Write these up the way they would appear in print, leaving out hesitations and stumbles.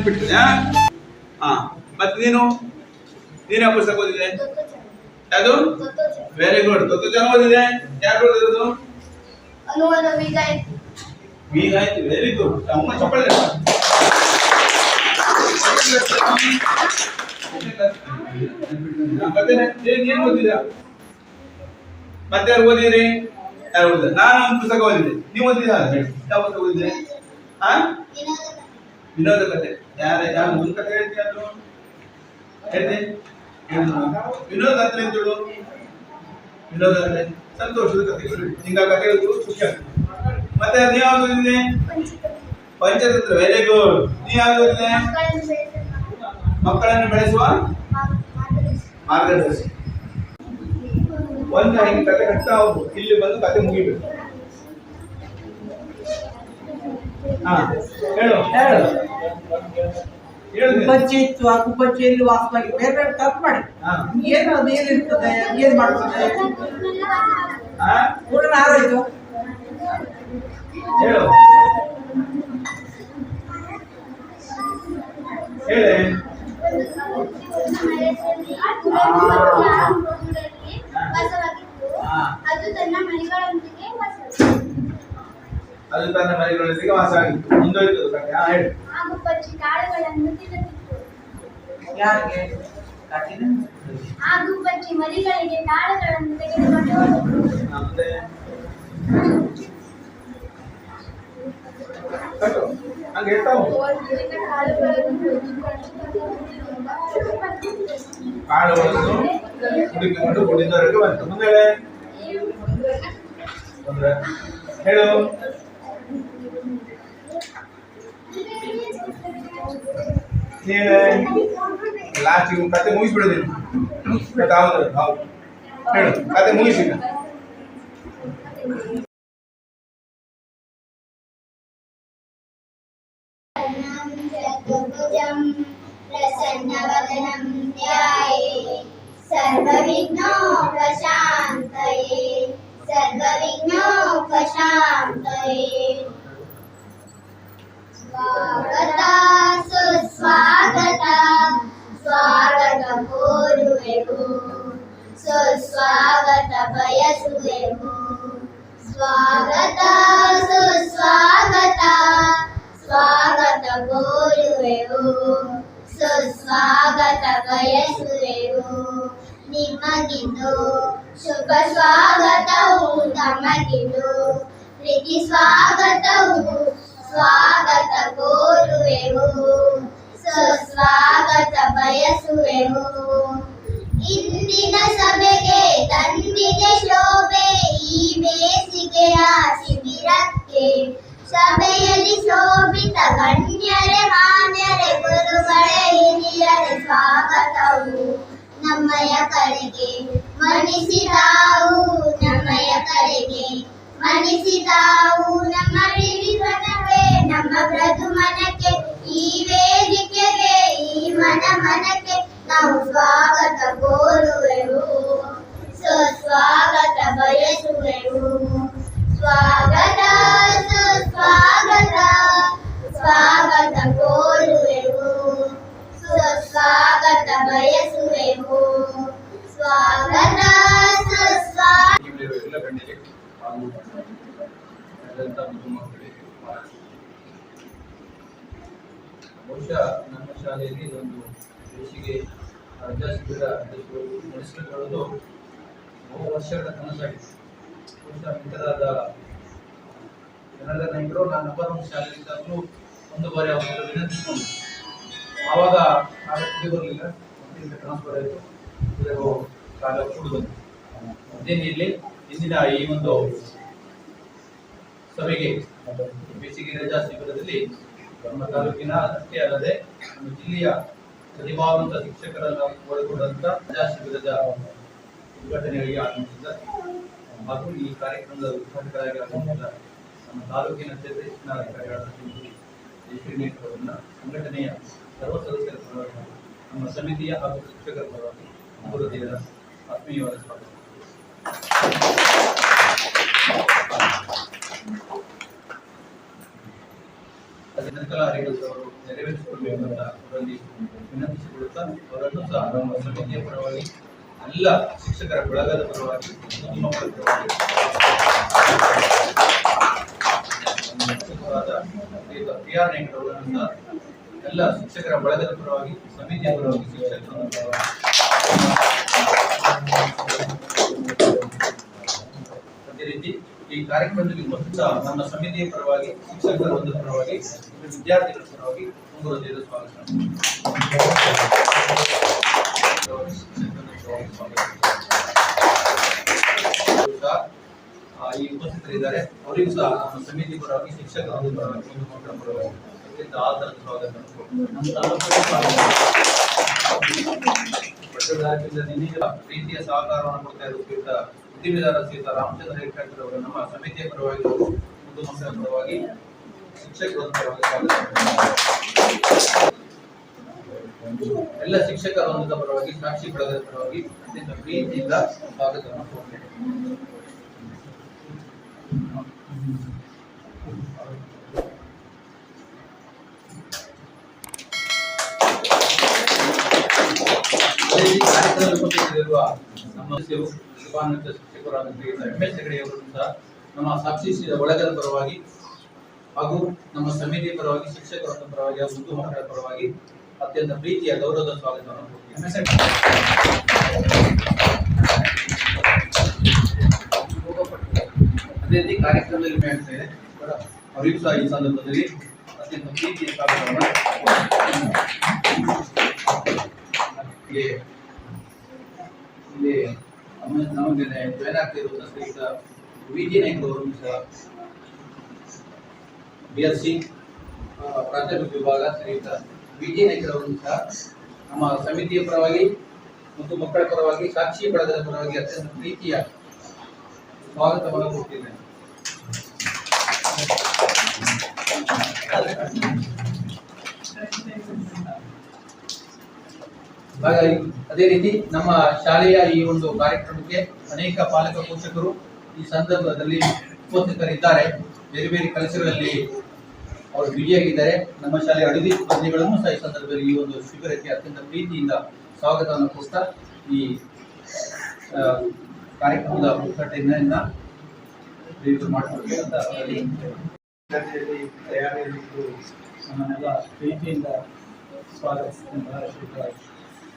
ನೆನ್ಪಿಟ್ಟಿದ್ಯಾ? ಹಾ, ಮತ್ತೆ ನೀನು ಯಾವ ಪುಸ್ತಕ ಓದಿದೆ? ಯಾವುದು? Very good. ತತ್ವಜ್ಞಾನ ಓದಿದೆ. ಯಾರು ಓದಿರೋದು? ಅನುವಾದ ವೀಗಾಯತಿ. Very good. ಅಮ್ಮ ಚಪ್ಪಳೆ ಮತ್ತೆ ಏನು ಓದಿದ? ಮತ್ತೆ ಯಾರು ಓದಿದ್ರಿ? ಯಾರು ಓದಿದ? ನಾನು ಒಂದು ಪುಸ್ತಕ ಓದಿದ್ದೆ. ನೀವು ಓದಿದ? ಯಾವ ಪುಸ್ತಕ ಓದಿದ್ದೆ? ವಿನೋದ ಕಥೆ. ಯಾರು ಒಂದು ಕಥೆ ಹೇಳ್ತೀಯ? ಅದು ಹೇಳ್ತಿ? ವಿನೋದ ಅಂದ್ರೆ ಎಂತಳು? ವಿನೋದ ಅಂದ್ರೆ ಸಂತೋಷದ ಕಥೆಗಳು. ನಿಂಗ ಕಥೆ ಹೇಳಿದ್ರು ಖುಷಿ ಆಗ್ತದೆ. ಮತ್ತೆ ನೀವು ಯಾವ್ದು ಓದಿದೆ? ಪಂಚತಂತ್ರ. Very good. ನೀವು ಯಾವ್ದು ಓದಿದೆ? ಮಕ್ಕಳನ್ನು ಬೆಳೆಸುವ ಮಾರ್ಗದರ್ಶಿ. ಒಂದು ಹಿಂಗೆ ಕತೆ ಕಟ್ತಾ ಹೋಗು, ಇಲ್ಲಿ ಬಂದು ಕತೆ ಮುಗಿಬೇಕು. ಹಾ ಹೇಳು. ಗುಬ್ಬಚ್ಚಿ ಇತ್ತು. ಆ ಗುಬ್ಬಚ್ಚಿಯಲ್ಲಿ ವಾಸವಾಗಿ ಬೇರೆ ಬೇರೆ ತಪ್ಪು ಮಾಡಿ ಏನು ಅದು ಏನಿರ್ತದೆ, ಏನ್ ಮಾಡ್ತದೆ, ಪೂರ್ಣ ಆರೋಯ್ತು. ಹೇಳು ಹೇಳೆ. ಅದು ತನ್ನ ಮರಿಗಳೊಂದಿಗೆ ವಾಸವಾಗಿತ್ತು. ಮುಂದೋಯ್ತು ಕಥೆ. ಹೇಳು. ಯಾರಿಗೆ? ಆ ಗುಬ್ಬಚ್ಚಿ ಮರಿಗಳಿಗೆ ಕಾಳುಗಳನ್ನು ತೆಗೆದುಕೊಂಡು ಹೋಗಿತು. ಕಾಳುಗಳನ್ನು ಹುಡುಕಿಕೊಂಡು ಗುಡಿದವರೆಗೆ ಬಂತು. ಮುಂದೆ ಹೇಳು. ಲಾಸ್ಟ್ ಕತೆ ಮುಗಿಸ್ಬಿಡೋದಿಲ್ಲ. ಹೌದು ಹೌದು ಹೇಳು. ಕತೆ ಮುಗಿಸಿ. प्रसन्नवदनं ध्याये सर्वविघ्नोपशान्तये स्वागता सुस्वागता स्वागत ಕೋರುವೆವು, ಸುಸ್ವಾಗತ ಬಯಸುವೆವು. ಸ್ವಾಗತ ಸುಸ್ವಾಗತ ಸ್ವಾಗತ ಕೋರುವೆವು, ಸುಸ್ವಾಗತ ಬಯಸುವೆವು. ನಿಮಗಿದು ಶುಭ ಸ್ವಾಗತವು, ತಮಗಿದು ಪ್ರೀತಿ ಸ್ವಾಗತವು. ಸ್ವಾಗತ ಕೋರುವೆವು, ಸುಸ್ವಾಗತ ಬಯಸುವೆವು. ಇಂದಿನ ಸಭೆಗೆ ತಂದಿದೆ ಶೋಭೆ, ಈ ಬೇಸಿಗೆಯ ಶಿಬಿರಕ್ಕೆ. ಸಭೆಯಲ್ಲಿ ಶೋಭಿತ ಗಣ್ಯರೇ ಮಾನ್ಯರೇ ಗುರುಗಳೇ ಹಿರಿಯರೇ ಸ್ವಾಗತವು. ನಮ್ಮಯ ಕರೆಗೆ ಮಣಿಸಿದಾವು, ನಮ್ಮಯ ಕರೆಗೆ ಮಣಿಸಿದಾವು. ನಮ್ಮ ವಿಧಿವನವೇ ನಮ್ಮ ಪ್ರದುಮನಕ್ಕೆ, ಈ ವೇದಿಕೆಗೆ ಈ ಮನಕ್ಕೆ ನಾವು ಸ್ವಾಗತ ಕೋರುವೆವು, ಸುಸ್ವಾಗತ ಬಯಸುವೆವು. ಸ್ವಾಗತ ಸುಸ್ವಾಗತ ಸ್ವಾಗತ ಕೋರುವೆವು, ಸುಸ್ವಾಗತ ಬಯಸುವೆವು. ಸ್ವಾಗತ ಸುಸ್ವಾಗತ. ಬಹುಶಃ ನಮ್ಮ ಶಾಲೆಯಲ್ಲಿ ಒಂದು ಬೇಸಿಗೆ ರಜಾ ಶಿಬಿರ ನಡೆಸಿಕೊಳ್ಳುವುದು ಬಹು ವರ್ಷಗಳ ಕನಸಾಗಿದೆ. ಬಹುಶಃ ಮಿತ್ರರಾದ ಕನ್ನಡ ನಾಯಕರು ನಾನು ನಂಬರ್ ಶಾಲೆಯಿಂದಾಗಲೂ ಒಂದು ಬಾರಿ ಅವರ ವಿನಂತಿಸಿಕೊಂಡು ಆವಾಗ ಕಾಲೇಜಿಗೆ ಬರಲಿಲ್ಲ, ಟ್ರಾನ್ಸ್ಫರ್ ಆಯಿತು, ಕಾಲ ಕೂಡ ಬಂತು. ಅದೇನಿರಲಿ, ಇಂದಿನ ಈ ಒಂದು ಸಭೆಗೆ ಬೇಸಿಗೆ ರಜಾ ಶಿಬಿರದಲ್ಲಿ ನಮ್ಮ ತಾಲೂಕಿನ ಅಷ್ಟೇ ಅಲ್ಲದೆ ನಮ್ಮ ಜಿಲ್ಲೆಯ ಪ್ರತಿಭಾವಂತ ಶಿಕ್ಷಕರನ್ನು ಒಳಗೊಂಡಂತ ರಜಾ ಶಿಬಿರದ ಉದ್ಘಾಟನೆಗಳಿಗೆ ಆಗಮಿಸಿದ್ದಾರೆ ಹಾಗೂ ಈ ಕಾರ್ಯಕ್ರಮದ ಉದ್ಘಾಟಕರಾಗಿ ಆಗಮಿಸಿದ ನಮ್ಮ ತಾಲೂಕಿನ ಕ್ಷೇತ್ರ ಶಿಕ್ಷಣಾಧಿಕಾರಿಗಳಾದ ಶ್ರೀನಿವಾಸರವರನ್ನ ಸಂಘಟನೆಯ ಸರ್ವ ಸದಸ್ಯರ ಪರವಾಗಿ ನಮ್ಮ ಸಮಿತಿಯ ಹಾಗೂ ಶಿಕ್ಷಕರ ಪರವಾಗಿ ಅಭಿವೃದ್ಧಿಯ ಆತ್ಮೀಯವಾದ ಸ್ವಾಗತ. ನಿರ್ಮಲಾ ರೇಗಲ್ರವರು ನೆರವೇರಿಸಿಕೊಳ್ಬೇಕು ಅಂತ ಅವರಲ್ಲಿ ವಿನಂತಿಸಿಕೊಳ್ಳುತ್ತಾ ಅವರನ್ನು ಸಹ ನಮ್ಮ ಸಮಿತಿಯ ಪರವಾಗಿ ಎಲ್ಲ ಶಿಕ್ಷಕರ ಬಳಗದ ಪರವಾಗಿ ಮಕ್ಕಳ ಪರವಾಗಿ PR ನಾಯ್ಕರವರನ್ನು ಸಹ ಎಲ್ಲ ಶಿಕ್ಷಕರ ಬಳಗದ ಪರವಾಗಿ ಸಮಿತಿಯ ಪರವಾಗಿ ಶಿಕ್ಷಕರ ಅದೇ ರೀತಿ ಈ ಕಾರ್ಯಕ್ರಮದಲ್ಲಿ ಮೊತ್ತ ನಮ್ಮ ಸಮಿತಿಯ ಪರವಾಗಿ ಶಿಕ್ಷಕರ ಒಂದು ಪರವಾಗಿ ವಿದ್ಯಾರ್ಥಿಗಳ ಪರವಾಗಿ ಮುಂದುವರೆದ ಸ್ವಾಗತ. ಈ ಉಪಸ್ಥಿತರಿದ್ದಾರೆ ಅವರಿಗೂ ಸಹ ನಮ್ಮ ಸಮಿತಿ ಪರವಾಗಿ ಶಿಕ್ಷಕರ ಒಂದು ಪರವಾಗಿ ಒಂದು ಮಕ್ಕಳ ಪರವಾಗಿ ಅತ್ಯಂತ ಆಧಾರದ ಸ್ವಾಗತ. ಪ್ರೀತಿಯ ಸಹಕಾರವನ್ನು ಕೊಡ್ತಾ ಇರುವಂತ ಉದ್ದಿಮೆದಾರ ಶ್ರೀಯುತ ರಾಮಚಂದ್ರ ಹೆಗ್ಡೆ ಅವರು ನಮ್ಮ ಸಮಿತಿಯ ಪರವಾಗಿ ಒಂದು ಮಕ್ಕಳ ಪರವಾಗಿ ಶಿಕ್ಷಕರ ಪರವಾಗಿ ಎಲ್ಲ ಶಿಕ್ಷಕರ ಒಂದು ಪರವಾಗಿ ಸಾಕ್ಷಿ ಬಳಗದ ಪರವಾಗಿ ಅತ್ಯಂತ ಪ್ರೀತಿಯಿಂದ ಸ್ವಾಗತವನ್ನು ಕೊಡ್ತೇನೆ. ಕಾರ್ಯಕ್ರಮದಲ್ಲಿ ಉಪಸ್ಥಿತರಿರುವ ನಮ್ಮ ಶಿವಾನಂದ ಶಿಕ್ಷಕರಾದ MS ಹೆಗಡೆ ಅವರನ್ನು ಸಹ ನಮ್ಮ ಸಾಕ್ಷಿ ಬಳಗದ ಪರವಾಗಿ ಹಾಗೂ ನಮ್ಮ ಸಮಿತಿಯ ಪರವಾಗಿ ಶಿಕ್ಷಕರ ಪರವಾಗಿ ಹಾಗೂ ಮುದ್ದು ಮಕ್ಕಳ ಪರವಾಗಿ ಅತ್ಯಂತ ಪ್ರೀತಿಯ ಗೌರವದ ಸ್ವಾಗತವನ್ನು ಕೊಡ್ತೀನಿ. ಅದೇ ರೀತಿ ಕಾರ್ಯಕ್ರಮದಲ್ಲಿ ಮಾಡ್ತೇನೆ ಅವರಿಗೂ ಸಹ ಈ ಸಂದರ್ಭದಲ್ಲಿ ಅತ್ಯಂತ ಪ್ರೀತಿಯ ಸ್ವಾಗತವನ್ನು ಇಲ್ಲಿ ನಮಗೆ ಜಾಯ್ನ್ ಆಗ್ತಿರುವಂತಹ ಶ್ರೀಯುತ VG ನಾಯ್ಕರವರು ಸಹ BSc ಪ್ರಾಥಮಿಕ ವಿಭಾಗ ಶ್ರೀಯುತ VG ನಾಯ್ಕರವರು ಸಹ ನಮ್ಮ ಸಮಿತಿಯ ಪರವಾಗಿ ಮತ್ತು ಮಕ್ಕಳ ಪರವಾಗಿ ಸಾಕ್ಷಿ ಬಳಗದ ಪರವಾಗಿ ಅತ್ಯಂತ ಪ್ರೀತಿಯ ಸ್ವಾಗತವನ್ನು ಕೊಡ್ತಿದ್ದೇನೆ. ಹಾಗಾಗಿ ಅದೇ ರೀತಿ ನಮ್ಮ ಶಾಲೆಯ ಈ ಒಂದು ಕಾರ್ಯಕ್ರಮಕ್ಕೆ ಅನೇಕ ಪಾಲಕ ಪೋಷಕರು ಈ ಸಂದರ್ಭದಲ್ಲಿ ಉಪಸ್ಥಿತರಿದ್ದಾರೆ. ಬೇರೆ ಬೇರೆ ಕೆಲಸಗಳಲ್ಲಿ ಅವರು ಬಿಜಿಯಾಗಿದ್ದಾರೆ. ನಮ್ಮ ಶಾಲೆಯ ಅಡುಗೆ ಸ್ಪರ್ಧೆಗಳನ್ನು ಸಹ ಈ ಸಂದರ್ಭದಲ್ಲಿ ಈ ಒಂದು ಶಿಬಿರಕ್ಕೆ ಅತ್ಯಂತ ಪ್ರೀತಿಯಿಂದ ಸ್ವಾಗತವನ್ನು ಕೊಡ್ತಾ ಈ ಕಾರ್ಯಕ್ರಮದ ಉದ್ಘಾಟನೆಯನ್ನ ಮಾಡಿಕೊಡ್ಬೇಕಂತ ತಯಾರಿಯಲ್ಲಿದ್ದು ನಮ್ಮನ್ನೆಲ್ಲ ಪ್ರೀತಿಯಿಂದ ಸ್ವಾಗತಿಸಿದಂತಹ ಶ್ರೀಯುತ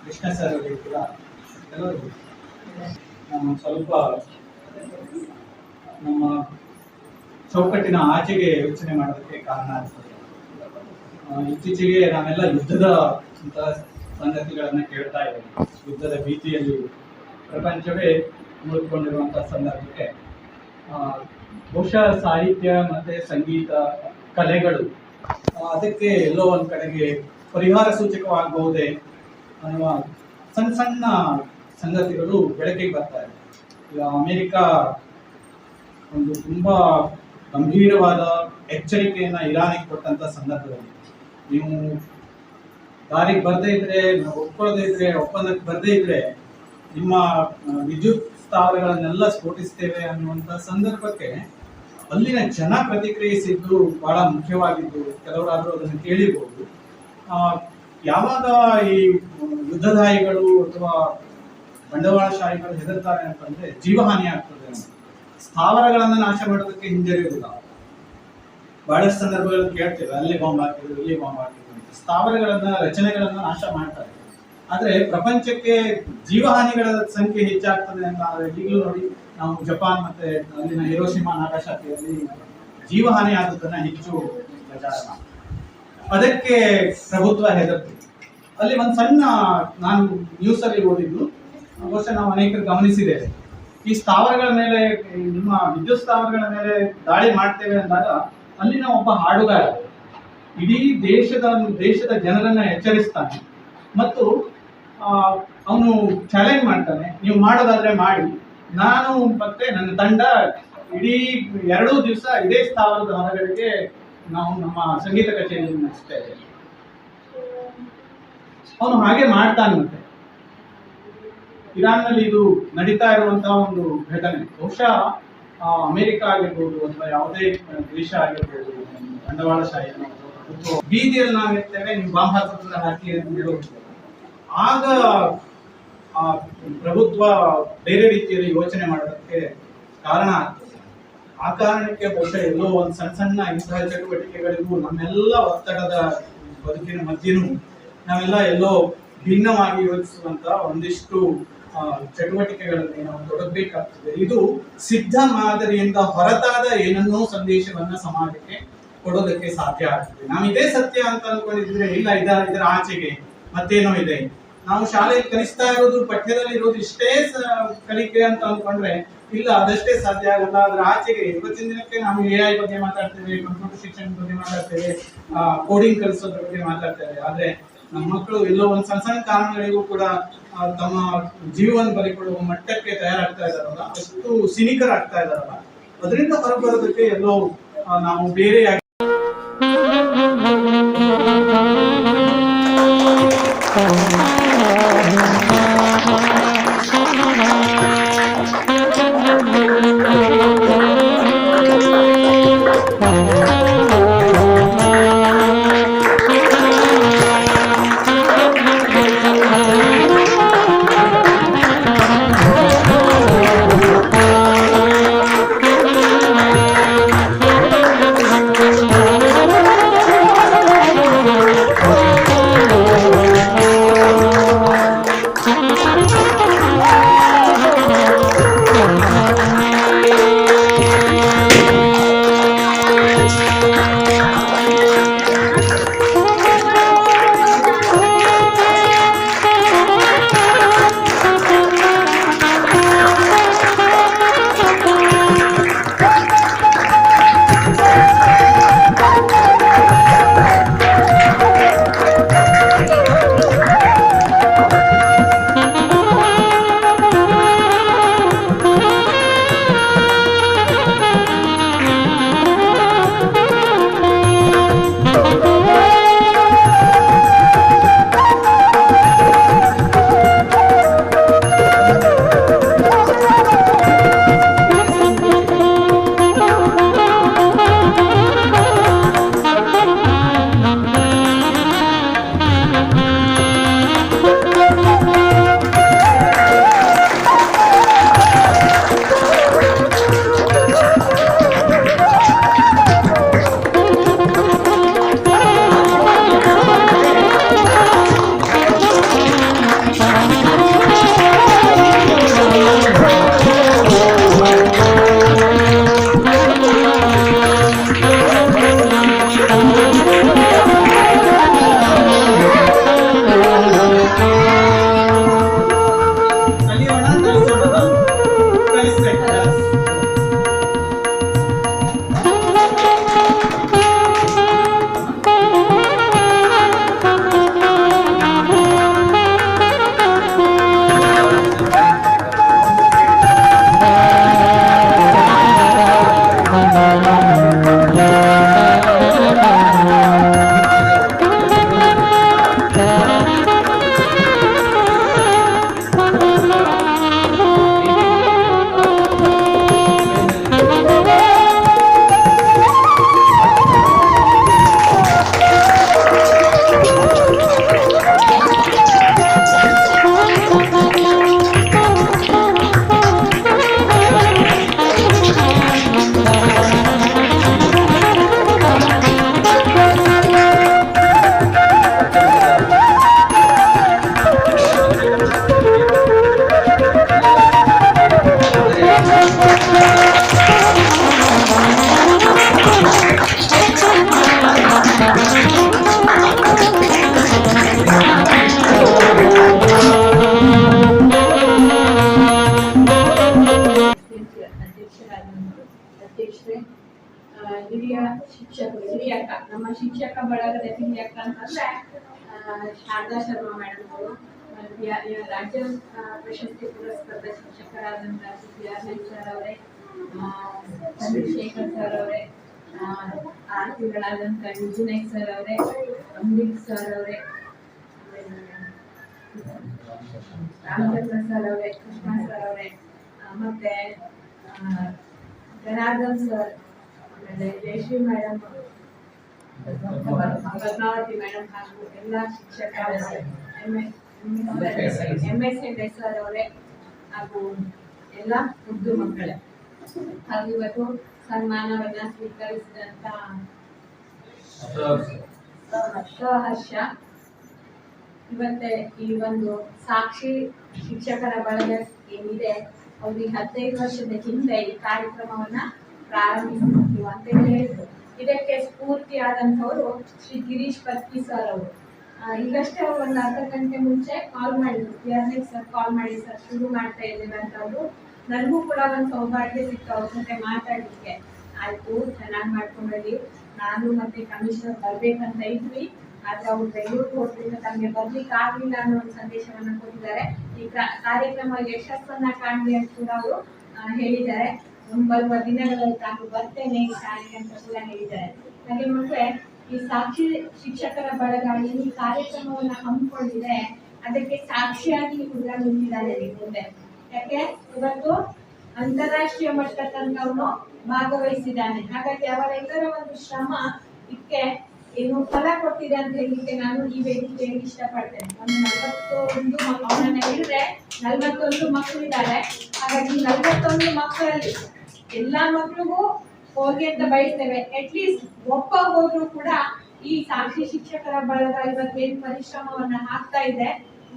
ಕೃಷ್ಣ ಸರ್ ಅವರಿಗೆ ಕೂಡ ಎಲ್ಲರಿಗೂ ನಾನು ಸ್ವಲ್ಪ ನಮ್ಮ ಚೌಕಟ್ಟಿನ ಆಚೆಗೆ ಯೋಚನೆ ಮಾಡೋದಕ್ಕೆ ಕಾರಣ ಆಗ್ತದೆ. ಇತ್ತೀಚೆಗೆ ನಾವೆಲ್ಲ ಯುದ್ಧದ ಸಂಗತಿಗಳನ್ನ ಕೇಳ್ತಾ ಇದ್ದೇವೆ. ಯುದ್ಧದ ಭೀತಿಯಲ್ಲಿ ಪ್ರಪಂಚವೇ ಮುಳುಗಿಕೊಂಡಿರುವಂತಹ ಸಂದರ್ಭಕ್ಕೆ ಬಹುಶಃ ಸಾಹಿತ್ಯ ಮತ್ತೆ ಸಂಗೀತ ಕಲೆಗಳು ಅದಕ್ಕೆ ಎಲ್ಲೋ ಒಂದ್ ಕಡೆಗೆ ಪರಿಹಾರ ಸೂಚಕವಾಗಬಹುದೇ ಅನ್ನುವ ಸಣ್ಣ ಸಣ್ಣ ಸಂಗತಿಗಳು ಬೆಳಕಿಗೆ ಬರ್ತಾ ಇದೆ. ಈಗ ಅಮೆರಿಕ ಒಂದು ತುಂಬಾ ಗಂಭೀರವಾದ ಎಚ್ಚರಿಕೆಯನ್ನ ಇರಾನಿಗೆ ಕೊಟ್ಟಂತ ಸಂದರ್ಭದಲ್ಲಿ ನೀವು ದಾರಿಗೆ ಬರ್ದೇ ಇದ್ರೆ, ಒಪ್ಕೊಳ್ಳದೇ ಇದ್ರೆ, ಒಪ್ಪಂದಕ್ಕೆ ಬರ್ದೇ ಇದ್ರೆ ನಿಮ್ಮ ವಿದ್ಯುತ್ ಸ್ಥಾವರಗಳನ್ನೆಲ್ಲ ಸ್ಫೋಟಿಸ್ತೇವೆ ಅನ್ನುವಂತ ಸಂದರ್ಭಕ್ಕೆ ಅಲ್ಲಿನ ಜನ ಪ್ರತಿಕ್ರಿಯಿಸಿದ್ದು ಬಹಳ ಮುಖ್ಯವಾಗಿದ್ದು. ಕೆಲವರಾದ್ರೂ ಅದನ್ನು ಕೇಳಿರ್ಬೋದು. ಯಾವಾಗ ಈ ಯುದ್ಧದಾಯಿಗಳು ಅಥವಾ ಬಂಡವಾಳಶಾಹಿಗಳು ಹೆದರ್ತಾರೆ ಅಂತಂದ್ರೆ ಜೀವಹಾನಿ ಆಗ್ತದೆ ಅಂತ. ಸ್ಥಾವರಗಳನ್ನ ನಾಶ ಮಾಡೋದಕ್ಕೆ ಹಿಂಜರಿಯುವುದಿಲ್ಲ. ಬಹಳಷ್ಟು ಸಂದರ್ಭಗಳಲ್ಲಿ ಕೇಳ್ತೇವೆ, ಅಲ್ಲಿ ಬಾಂಬ್ ಹಾಕಿದ್ರು, ಇಲ್ಲಿ ಬಾಂಬ್ ಹಾಕಿದ್ರು ಅಂತ. ಸ್ಥಾವರಗಳನ್ನ, ರಚನೆಗಳನ್ನ ನಾಶ ಮಾಡ್ತಾರೆ. ಆದ್ರೆ ಪ್ರಪಂಚಕ್ಕೆ ಜೀವಹಾನಿಗಳ ಸಂಖ್ಯೆ ಹೆಚ್ಚಾಗ್ತದೆ ಅಂತ ಈಗಲೂ ನೋಡಿ, ನಾವು ಜಪಾನ್ ಮತ್ತೆ ಅಲ್ಲಿನ ಹಿರೋಶಿಮಾ ನಾಗಾಸಾಕಿಯಲ್ಲಿ ಜೀವಹಾನಿ ಆದದನ್ನ ಹೆಚ್ಚು ಪ್ರಚಾರ. ಅದಕ್ಕೆ ಪ್ರಭುತ್ವ ಹೆದರ್ತು. ಅಲ್ಲಿ ಒಂದು ಸಣ್ಣ, ನಾನು ನ್ಯೂಸ್ ಅಲ್ಲಿ ಓದಿದ್ದು, ಬಹುಶಃ ನಾವು ಅನೇಕರು ಗಮನಿಸಿದ್ದೇವೆ, ಈ ಸ್ಥಾವರಗಳ ಮೇಲೆ, ನಿಮ್ಮ ವಿದ್ಯುತ್ ಸ್ಥಾವರಗಳ ಮೇಲೆ ದಾಳಿ ಮಾಡ್ತೇವೆ ಅಂದಾಗ ಅಲ್ಲಿನ ಒಬ್ಬ ಹಾಡುಗಾರ ಇಡೀ ದೇಶದ ಜನರನ್ನ ಎಚ್ಚರಿಸ್ತಾನೆ ಮತ್ತು ಅವನು ಚಾಲೆಂಜ್ ಮಾಡ್ತಾನೆ, ನೀವು ಮಾಡೋದಾದ್ರೆ ಮಾಡಿ, ನಾನು ಮತ್ತೆ ನನ್ನ ತಂಡ ಇಡೀ 2 ದಿವಸ ಇದೇ ಸ್ಥಾವರದ ಹೊರಗಡೆಗೆ ನಾವು ನಮ್ಮ ಸಂಗೀತ ಕಚೇರಿಯನ್ನು ನಡೆಸ್ತೇವೆ. ಅವನು ಹಾಗೆ ಮಾಡ್ತಾನೆ. ಮತ್ತೆ ಇರಾನ್ನಲ್ಲಿ ಇದು ನಡೀತಾ ಇರುವಂತಹ ಒಂದು ಘಟನೆ. ಬಹುಶಃ ಅಮೆರಿಕ ಆಗಿರ್ಬೋದು ಅಥವಾ ಯಾವುದೇ ದೇಶ ಆಗಿರ್ಬೋದು, ಬಂಡವಾಳಶಾಹಿ ಬೀದಿಯಲ್ಲಿ ನಾವಿರ್ತೇವೆ, ನೀವು ಬಾಂಬ್ ಹಾಕೋದನ್ನ ಹಾಕಿ ಅಂತ ಹೇಳೋದು. ಆಗ ಆ ಪ್ರಭುತ್ವ ಬೇರೆ ರೀತಿಯಲ್ಲಿ ಯೋಚನೆ ಮಾಡೋದಕ್ಕೆ ಕಾರಣ ಆಗ್ತದೆ. ಆ ಕಾರಣಕ್ಕೆ ಬಹುಶಃ ಎಲ್ಲೋ ಒಂದು ಸಣ್ಣ ಸಣ್ಣ ಇಂತಹ ಚಟುವಟಿಕೆಗಳಿಗೂ ನಮ್ಮೆಲ್ಲ ಒತ್ತಡದ ಬದುಕಿನ ಮಧ್ಯೆನೂ ನಾವೆಲ್ಲ ಎಲ್ಲೋ ಭಿನ್ನವಾಗಿ ಯೋಚಿಸುವಂತ ಒಂದಿಷ್ಟು ಚಟುವಟಿಕೆಗಳಲ್ಲಿ ನಾವು ತೊಡಗಬೇಕಾಗ್ತದೆ. ಇದು ಸಿದ್ಧ ಮಾದರಿಯಿಂದ ಹೊರತಾದ ಏನನ್ನೋ ಸಂದೇಶವನ್ನ ಸಮಾಜಕ್ಕೆ ಕೊಡೋದಕ್ಕೆ ಸಾಧ್ಯ ಆಗ್ತದೆ. ನಾವು ಇದೇ ಸತ್ಯ ಅಂತ ಅನ್ಕೊಂಡಿದ್ರೆ ಇಲ್ಲ, ಇದರ ಆಚೆಗೆ ಮತ್ತೇನೋ ಇದೆ. ನಾವು ಶಾಲೆಯಲ್ಲಿ ಕಲಿಸ್ತಾ ಇರೋದು, ಪಠ್ಯದಲ್ಲಿ ಇರೋದು ಇಷ್ಟೇ ಕಲಿಕೆ ಅಂತ ಅನ್ಕೊಂಡ್ರೆ ಇಲ್ಲ, ಅದಷ್ಟೇ ಸಾಧ್ಯ ಆಗಲ್ಲ. ಅದರ ಆಚೆಗೆ ಇವತ್ತಿನ ದಿನಕ್ಕೆ ನಾವು AI ಬಗ್ಗೆ ಮಾತಾಡ್ತೇವೆ, ಕಂಪ್ಯೂಟರ್ ಶಿಕ್ಷಣ ಬಗ್ಗೆ ಮಾತಾಡ್ತೇವೆ, ಕೋಡಿಂಗ್ ಕಲಿಸೋದ್ರ ಬಗ್ಗೆ ಮಾತಾಡ್ತೇವೆ. ಆದ್ರೆ ನಮ್ಮ ಮಕ್ಕಳು ಎಲ್ಲೋ ಒಂದ್ ಸಣ್ಣ ಸಣ್ಣ ಕಾರಣಗಳಿಗೂ ಕೂಡ ತಮ್ಮ ಜೀವನ ಬಲಿಕೊಳ್ಳುವ ಮಟ್ಟಕ್ಕೆ ತಯಾರಾಗ್ತಾ ಇದಾರಲ್ಲ, ಅಷ್ಟು ಸಿನಿಕರಾಗ್ತಾ ಇದಾರಲ್ಲ, ಅದರಿಂದ ಹೊರಬರೋದಕ್ಕೆ ಎಲ್ಲೋ ನಾವು ಬೇರೆ ಹಿರಿಯ ಶಿಕ್ಷಕರು, ಹಿರಿಯಕ್ಕ, ನಮ್ಮ ಶಿಕ್ಷಕ ಬಳಗದ ಹಿರಿಯಕ್ಕ ಅಂತಂದ್ರೆ ಶಾರದಾ ಶರ್ಮಾ ಮೇಡಮ್ ಅವರು, ರಾಜ್ಯ ಪ್ರಶಸ್ತಿ ಪುರಸ್ಕೃತ ಶಿಕ್ಷಕರಾದಂತಹ CR ಸರ್ ಅವರೇ, ಚಂದ್ರಶೇಖರ್ ಸರ್ ಅವರೇ, ಆರ್ತಿಗಳಾದಂತಹ ವಿಜಯನಾಯ್ಕ ಸರ್ ಅವರೇ, ಅಂಬಿಕ್ ಸರ್ ಅವರೇ, ರಾಮಚಂದ್ರ ಸರ್ ಅವರೇ, ಕೃಷ್ಣ ಸರ್ ಅವರೇ, ಮತ್ತೆ ಜನಾರ್ದನ್ ಸರ್, ಆಮೇಲೆ ಜಯಶ್ರೀ ಮೇಡಮ್, ಪದ್ಮಾವತಿ ಮೇಡಮ್ ಹಾಗೂ ಎಲ್ಲ ಶಿಕ್ಷಕರು, MS ಸರ್ ಅವರೇ ಹಾಗೂ ಎಲ್ಲ ಮುದ್ದು ಮಕ್ಕಳೇ, ಹಾಗೂ ಇವತ್ತು ಸನ್ಮಾನವನ್ನ ಸ್ವೀಕರಿಸಿದಂತ ಹರ್ಷ, ಇವತ್ತೇ ಈ ಒಂದು ಸಾಕ್ಷಿ ಶಿಕ್ಷಕರ ಬಳಗ ಏನಿದೆ ಅವ್ರಿಗೆ 15 ವರ್ಷದ ಹಿಂದೆ ಈ ಕಾರ್ಯಕ್ರಮವನ್ನ ಪ್ರಾರಂಭಿಸಿದ್ರು ಅಂತ ಹೇಳಿದ್ರು. ಇದಕ್ಕೆ ಸ್ಫೂರ್ತಿಯಾದಂಥವರು ಶ್ರೀ ಗಿರೀಶ್ ಪತ್ಕಿ ಸರ್ ಅವರು. ಈಗಷ್ಟೇ ಅವರು ಒಂದು ಅರ್ಧ ಗಂಟೆ ಮುಂಚೆ ಕಾಲ್ ಮಾಡಿದ್ರು, ಸರ್ ಕಾಲ್ ಮಾಡಿ ಸರ್ ಶುರು ಮಾಡ್ತಾ ಇದ್ದೇವೆ ಅಂತ ಅವರು. ನನಗೂ ಕೂಡ ಒಂದು ಸೌಭಾಗ್ಯ ಸಿಕ್ತು ಅವ್ರ ಜೊತೆ ಮಾತಾಡಲಿಕ್ಕೆ. ಆಯ್ತು, ಚೆನ್ನಾಗಿ ಮಾಡ್ಕೊಂಡ್ರಿ, ನಾನು ಮತ್ತೆ ಕಮಿಷನರ್ ಬರ್ಬೇಕಂತ ಇದ್ವಿ, ಆದ್ರೆ ಅವ್ರು ಬೆಂಗಳೂರಿಗೆ ಹೋದ್ರಿಂದ ತಮಗೆ ಬರ್ಲಿಕ್ಕೆ ಆಗ್ಲಿಲ್ಲ ಅನ್ನೋ ಒಂದು ಸಂದೇಶವನ್ನ ಕೊಟ್ಟಿದ್ದಾರೆ. ಈ ಕಾರ್ಯಕ್ರಮ ಯಶಸ್ಸನ್ನ ಕಾಣಲಿ ಅಂತ ಕೂಡ ಅವರು ಹೇಳಿದ್ದಾರೆ. ಬರುವ ದಿನಗಳಲ್ಲಿ ತಾನು ಬರ್ತೇನೆ ಈ ಶಾಲೆಗೆ ಅಂತ ಕೂಡ ಹೇಳಿದ್ದಾರೆ. ಹಾಗೆ ಮತ್ತೆ ಈ ಸಾಕ್ಷಿ ಶಿಕ್ಷಕರ ಬಳಗ ಈ ಕಾರ್ಯಕ್ರಮವನ್ನ ಹಮ್ಮಿಕೊಂಡಿದೆ, ಅದಕ್ಕೆ ಸಾಕ್ಷಿಯಾಗಿ ಕೂಡ ನಿಂತಿದ್ದಾನೆ ಮುಂದೆ. ಯಾಕೆ ಇವತ್ತು ಅಂತಾರಾಷ್ಟ್ರೀಯ ಮಟ್ಟ ತನಕ ಅವನು ಭಾಗವಹಿಸಿದ್ದಾನೆ. ಹಾಗಾಗಿ ಅವರೆಲ್ಲರ ಒಂದು ಶ್ರಮ ಇದಕ್ಕೆ ಏನು ಫಲ ಕೊಟ್ಟಿದೆ ಅಂತ ಹೇಳಿಕ್ಕೆ ನಾನು ಈ ವೇದಿಕೆಯಲ್ಲಿ ಇಷ್ಟಪಡ್ತೇನೆ. ಒಂದು 41 ಮಕ್ಕಳನ್ನ ಹೇಳಿದ್ರೆ 41 ಮಕ್ಕಳಿದ್ದಾರೆ. ಹಾಗಾಗಿ 41 ಮಕ್ಕಳಲ್ಲಿ ಎಲ್ಲಾ ಮಕ್ಳಿಗೂ ಹೋಗಿ ಅಂತ ಬಯಸ್ತೇವೆ. ಅಟ್ಲೀಸ್ಟ್ ಒಬ್ಬ ಹೋದ್ರು ಕೂಡ ಈ ಸಾಕ್ಷಿ ಶಿಕ್ಷಕರ ಬಳಗ ಇವತ್ತೇನು ಪರಿಶ್ರಮವನ್ನ ಹಾಕ್ತಾ ಇದೆ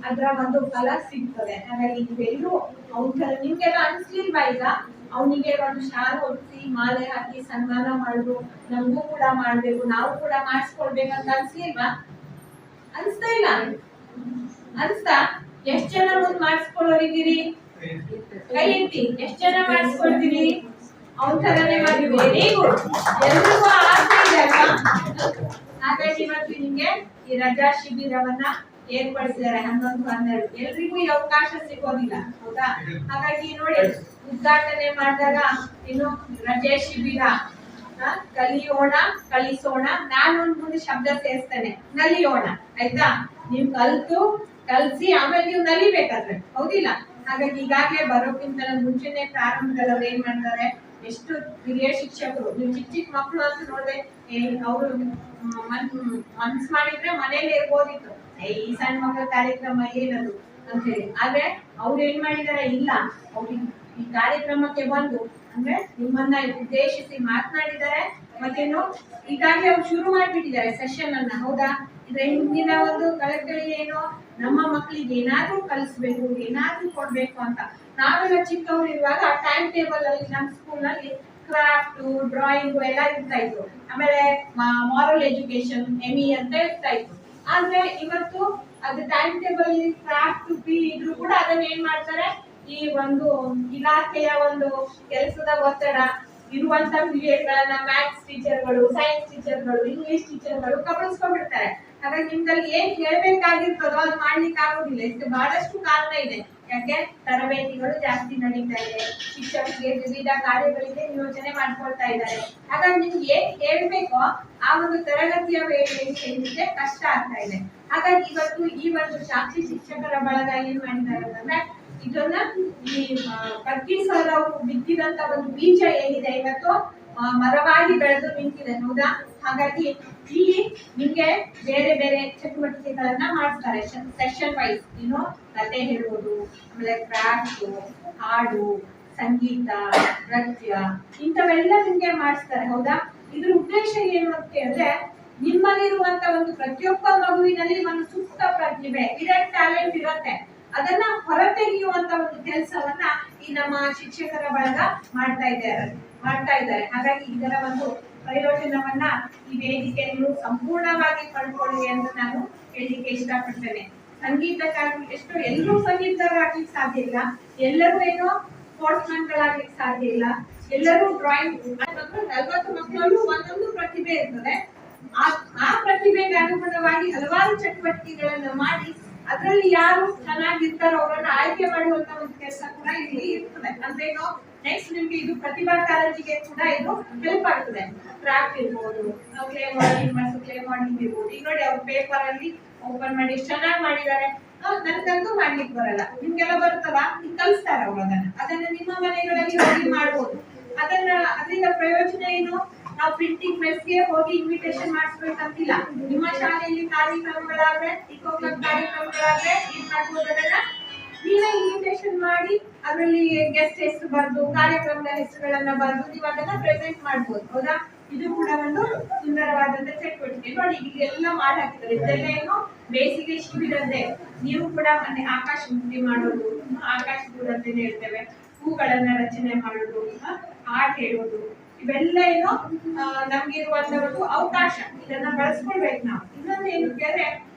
ಅದರ ಒಂದು ಫಲ ಸಿಗ್ತದೆ. ಹಾಗಾಗಿ ನೀವೆಲ್ಲರೂ ಅವ್ರ ನಿಮ್ಗೆಲ್ಲ ಅನ್ಸ್ಲಿಲ್ವಾ? ಈಗ ಅವನಿಗೆ ಒಂದು ಶಾಲೆ ಹೊರಿಸಿ ಮಾಲೆ ಹಾಕಿ ಸನ್ಮಾನ ಮಾಡುದು, ನಮಗೂ ಕೂಡ ಮಾಡ್ಬೇಕು, ನಾವು ಕೂಡ ಮಾಡಿಸ್ಕೊಳ್ಬೇಕಂತ ಅನ್ಸ್ಲಿಲ್ವಾ? ಅನ್ಸ್ತಾ ಇಲ್ಲ? ಅನ್ಸ್ತಾ? ಎಷ್ಟ್ ಜನ ಮುಂದ್ ಮಾಡಿಸ್ಕೊಳ್ಳೋರಿದ್ದೀರಿ? ಕೈ ಎತ್ತಿ. ಎಷ್ಟ್ ಜನ ಮಾಡಿಸ್ಕೊಳ್ತೀರಿ? ಅವನ ಥರನೇ ಮಾಡಿ. Very good. ಎಲ್ರಿಗೂ ಆಸೆ ಇದೆ ಅಲ್ವಾ? ಹಾಗಾಗಿ ಇವತ್ತು ನಿಮ್ಗೆ ಈ ರಜಾ ಶಿಬಿರವನ್ನ ಏರ್ಪಡಿಸಿದ್ದಾರೆ 11-12. ಎಲ್ರಿಗೂ ಈ ಅವಕಾಶ ಸಿಗೋದಿಲ್ಲ, ಹೌದಾ? ಹಾಗಾಗಿ ನೋಡಿ, ಉದ್ಘಾಟನೆ ಮಾಡಿದಾಗ ಇನ್ನು ರಜೆ ಶಿಬಿರ, ಕಲಿಯೋಣ ಕಲಿಸೋಣ, ನಾನು ಮುಂದೆ ಶಬ್ದ ಸೇರಿಸ್ತೇನೆ, ನಲಿಯೋಣ. ಆಯ್ತಾ? ನೀವು ಕಲ್ಸಿ ಆಮೇಲೆ ನೀವು ನಲಿಬೇಕಾದ್ರೆ, ಹೌದಿಲ್ಲ? ಹಾಗಾಗಿ ಈಗಾಗಲೇ ಬರೋಕ್ಕಿಂತ ಮುಂಚೆನೆ ಪ್ರಾರಂಭದಲ್ಲಿ ಅವ್ರು ಏನ್ ಮಾಡ್ತಾರೆ, ಎಷ್ಟು ಹಿರಿಯ ಶಿಕ್ಷಕರು, ನೀವು ಚಿಕ್ಕ ಚಿಕ್ಕ ಮಕ್ಕಳು ಅಂತ ನೋಡ್ದೆ, ಅವರು ಮನ್ಸ್ ಮಾಡಿದ್ರೆ ಮನೇಲಿ ಇರ್ಬೋದಿತ್ತು, ಈ ಸಣ್ಣ ಮಕ್ಕಳ ಕಾರ್ಯಕ್ರಮ ಏನದು ಅಂತ ಹೇಳಿ. ಆದ್ರೆ ಅವ್ರು ಏನ್ ಮಾಡಿದಾರೆ, ಇಲ್ಲ ಅವ್ರಿಗೆ ಈ ಕಾರ್ಯಕ್ರಮಕ್ಕೆ ಬಂದು ಅಂದ್ರೆ ನಿಮ್ಮನ್ನ ಉದ್ದೇಶಿಸಿ ಮಾತನಾಡಿದ್ದಾರೆ. ಮತ್ತೇನು ಈಗಾಗಲೇ ಅವ್ರು ಶುರು ಮಾಡ್ಬಿಟ್ಟಿದ್ದಾರೆ ಸೆಷನ್ ಅನ್ನ, ಹೌದಾ? ಇದ್ರ ಹಿಂದಿನ ಒಂದು ಕಳೆಗಳಿಗೆ ಏನೋ ನಮ್ಮ ಮಕ್ಕಳಿಗೆ ಏನಾದ್ರೂ ಕಲಿಸ್ಬೇಕು, ಏನಾದ್ರೂ ಕೊಡ್ಬೇಕು ಅಂತ. ನಾವೆಲ್ಲ ಚಿಕ್ಕವ್ರು ಇರುವಾಗ ಟೈಮ್ ಟೇಬಲ್ ಅಲ್ಲಿ ನಮ್ಮ ಸ್ಕೂಲ್ ನಲ್ಲಿ ಕ್ರಾಫ್ಟ್, ಡ್ರಾಯಿಂಗ್ ಎಲ್ಲ ಇರ್ತಾ ಇತ್ತು. ಆಮೇಲೆ ಮಾರಲ್ ಎಜುಕೇಶನ್ ME ಅಂತ ಇರ್ತಾ ಇತ್ತು. ಆದ್ರೆ ಇವತ್ತು ಅದು ಟೈಮ್ ಟೇಬಲ್ ಕ್ರಾಫ್ಟ್ ಪಿ ಇದ್ರು ಕೂಡ ಅದನ್ನ ಏನ್ ಮಾಡ್ತಾರೆ, ಈ ಒಂದು ಇಲಾಖೆಯ ಒಂದು ಕೆಲಸದ ಒತ್ತಡ ಇರುವಂತ ಪೀರಿಯಡ್ಗಳನ್ನ ಮ್ಯಾಥ್ಸ್ ಟೀಚರ್ಗಳು, ಸೈನ್ಸ್ ಟೀಚರ್ಗಳು, ಇಂಗ್ಲಿಷ್ ಟೀಚರ್ಗಳು ಕಬಳಿಸ್ಕೊಂಡ್ಬಿಡ್ತಾರೆ. ಹಾಗಾಗಿ ನಿಮ್ದಲ್ಲಿ ಏನ್ ಹೇಳ್ಬೇಕಾಗಿರ್ತದೋ ಅದು ಮಾಡ್ಲಿಕ್ಕೆ ಆಗೋದಿಲ್ಲ. ಇದಕ್ಕೆ ಬಹಳಷ್ಟು ಕಾರಣ ಇದೆ. ಯಾಕೆ? ತರಬೇತಿಗಳು ಜಾಸ್ತಿ ನಡೀತಾ ಇದೆ, ಶಿಕ್ಷಕರಿಗೆ ವಿವಿಧ ಕಾರ್ಯಗಳಿಗೆ ನಿಯೋಜನೆ ಮಾಡ್ಕೊಳ್ತಾ ಇದ್ದಾರೆ. ಹಾಗಾಗಿ ನಿಮ್ಗೆ ಏನ್ ಹೇಳ್ಬೇಕೋ ಆ ಒಂದು ತರಗತಿಯ ವೇಳೆಗೆ ಕಷ್ಟ ಆಗ್ತಾ ಇದೆ. ಹಾಗಾಗಿ ಇವತ್ತು ಈ ಒಂದು ಸಾಕ್ಷಿ ಶಿಕ್ಷಕರ ಬಳಗ ಏನ್ ಮಾಡಿದ್ದಾರೆ ಅಂತಂದ್ರೆ, ಇದನ್ನ ಈ ಪತ್ಕಿ ಸರ್ ಅವರು ಬಿತ್ತಿದಂತ ಒಂದು ಬೀಜ ಏನಿದೆ ಇವತ್ತು ಮರವಾಗಿ ಬೆಳೆದು ನಿಂತಿದೆ, ಹೌದಾ? ಹಾಗಾಗಿ ಇಲ್ಲಿ ನಿಮ್ಗೆ ಬೇರೆ ಬೇರೆ ಚಟುವಟಿಕೆಗಳನ್ನ ಮಾಡ್ತಾರೆ ಸೆಷನ್ ವೈಸ್. ಕತೆ ಹೇಳೋದು, ಆಮೇಲೆ ಕ್ರಾಫ್ಟ್, ಹಾಡು, ಸಂಗೀತ, ನೃತ್ಯ, ಇಂಥವೆಲ್ಲ ನಿಮ್ಗೆ ಮಾಡಿಸ್ತಾರೆ, ಹೌದಾ? ಇದ್ರ ಉದ್ದೇಶ ಏನು ಅಂತ ಹೇಳಿದ್ರೆ, ನಿಮ್ಮಲ್ಲಿರುವಂತ ಒಂದು ಪ್ರತಿಯೊಬ್ಬ ಮಗುವಿನಲ್ಲಿ ಒಂದು ಸೂಕ್ತ ಪ್ರತಿಭೆ, ಇರನ್ ಟ್ಯಾಲೆಂಟ್ ಇರುತ್ತೆ, ಅದನ್ನ ಹೊರತೆಗೆಯುವಂತ ಒಂದು ಕೆಲಸವನ್ನ ಈ ನಮ್ಮ ಶಿಕ್ಷಕರ ಬಳಗ ಮಾಡ್ತಾ ಇದ್ದಾರೆ. ಹಾಗಾಗಿ ಇದರ ಒಂದು ಪ್ರಯೋಜನವನ್ನ ಈ ವೇದಿಕೆಯನ್ನು ಸಂಪೂರ್ಣವಾಗಿ ಪಡ್ಕೊಳ್ಳಿ ಅಂತ ನಾನು ಹೇಳಲಿಕ್ಕೆ ಇಷ್ಟಪಡ್ತೇನೆ. ಸಂಗೀತಕ್ಕಾಗಿ ಎಲ್ಲರೂ ಸಂಗೀತಗಾಗ್ಲಿಕ್ಕೆ ಸಾಧ್ಯ ಇಲ್ಲ, ಎಲ್ಲರೂ ಏನೋ ಸ್ಪೋರ್ಟ್ಸ್ ಮ್ಯಾನ್ಗಳಾಗ್ಲಿಕ್ಕೆ ಸಾಧ್ಯ ಇಲ್ಲ, ಎಲ್ಲರೂ ಡ್ರಾಯಿಂಗ್ 40 ಮಕ್ಕಳಲ್ಲೂ ಒಂದೊಂದು ಪ್ರತಿಭೆ ಇರ್ತದೆ. ಆ ಪ್ರತಿಭೆಗೆ ಅನುಗುಣವಾಗಿ ಹಲವಾರು ಚಟುವಟಿಕೆಗಳನ್ನ ಮಾಡಿ ಅದರಲ್ಲಿ ಯಾರು ಚೆನ್ನಾಗಿರ್ತಾರೋ ಅವರನ್ನ ಆಯ್ಕೆ ಮಾಡುವಂತ ಒಂದು ಕೆಲಸ ಕೂಡ ಇಲ್ಲಿ ಇರ್ತದೆ. ಅಂದ್ರೇನು, ನೆಕ್ಸ್ಟ್ ನಿಮ್ಗೆ ಇದು ಪ್ರತಿಭಾ ಕಾರಂಜಿಗೆ ಕೂಡ ಇದು ಹೆಲ್ಪ್ ಆಗ್ತದೆ. ಕ್ರಾಫ್ಟ್ ಇರ್ಬೋದು, ಕ್ಲೇ ಮಾಡಲಿಂಗ್ ಇರ್ಬೋದು. ಈಗ ನೋಡಿ ಅವ್ರ ಪೇಪರ್ ಅಲ್ಲಿ ಓಪನ್ ಮಾಡಿ ಚೆನ್ನಾಗಿ ಮಾಡಿದ್ದಾರೆ. ನನ್ಗಂತೂ ಮಾಡ್ಲಿಕ್ಕೆ ಬರಲ್ಲ, ನಿಮ್ಗೆಲ್ಲ ಬರುತ್ತಲ್ಲ, ಈಗ ಕಲಿಸ್ತಾರೆ ಅವ್ರು ಅದನ್ನ ನಿಮ್ಮ ಮನೆಗಳಲ್ಲಿ ಹೋಗಿ ಮಾಡ್ಬೋದು. ಅದರಿಂದ ಪ್ರಯೋಜನ ಏನು? ನಾವು ಪ್ರಿಂಟಿಂಗ್ ಪ್ರೆಸ್ಗೆ ಹೋಗಿ ಇನ್ವಿಟೇಷನ್ ಮಾಡಿಸ್ಬೇಕಂತಿಲ್ಲ. ನಿಮ್ಮ ಶಾಲೆಯಲ್ಲಿ ಕಾರ್ಯಕ್ರಮಗಳಾದ್ರೆ, ಇಕೋ ಕ್ಲಬ್ ಕಾರ್ಯಕ್ರಮಗಳಾದ್ರೆ ಏನ್ ಮಾಡ್ಬೋದು, ಅದನ್ನ ನೀವೇ ಇನ್ವಿಟೇಷನ್ ಮಾಡಿ ಅದರಲ್ಲಿ ಗೆಸ್ಟ್ ಹೆಸರು ಬರೆದು ಕಾರ್ಯಕ್ರಮದ ಹೆಸರುಗಳನ್ನ ಬರೆದು ನೀವು ಅದನ್ನ ಪ್ರೆಸೆಂಟ್ ಮಾಡ್ಬೋದು. ಹೌದಾ? ಇದು ಕೂಡ ಒಂದು ಸುಂದರವಾದಂತ ಚಟುವಟಿಕೆ. ನೋಡಿ ಇದೆಲ್ಲ ಮಾಡಿ ಹಾಕಿದ್ದಾರೆ. ಇದೆಲ್ಲ ಏನು ಬೇಸಿಗೆ ಶಿಬಿರದ್ದೇ. ನೀವು ಕೂಡ ಮೊನ್ನೆ ಆಕಾಶ ಮುಟ್ಟಿ ಮಾಡೋದು, ಆಕಾಶ ಗೂಡು ಅಂತಾನೆ ಹೇಳ್ತೇವೆ, ಹೂಗಳನ್ನ ರಚನೆ ಮಾಡೋದು, ಹಾಡು ಹೇಳೋದು, ಇವೆಲ್ಲ ಏನು ನಮ್ಗಿರುವಂತ ಒಂದು ಅವಕಾಶ. ಇದನ್ನ ಬಳಸ್ಕೊಳ್ಬೇಕು ನಾವು. ಇನ್ನೊಂದು ಏನು ಕೇಳಿದ್ರೆ,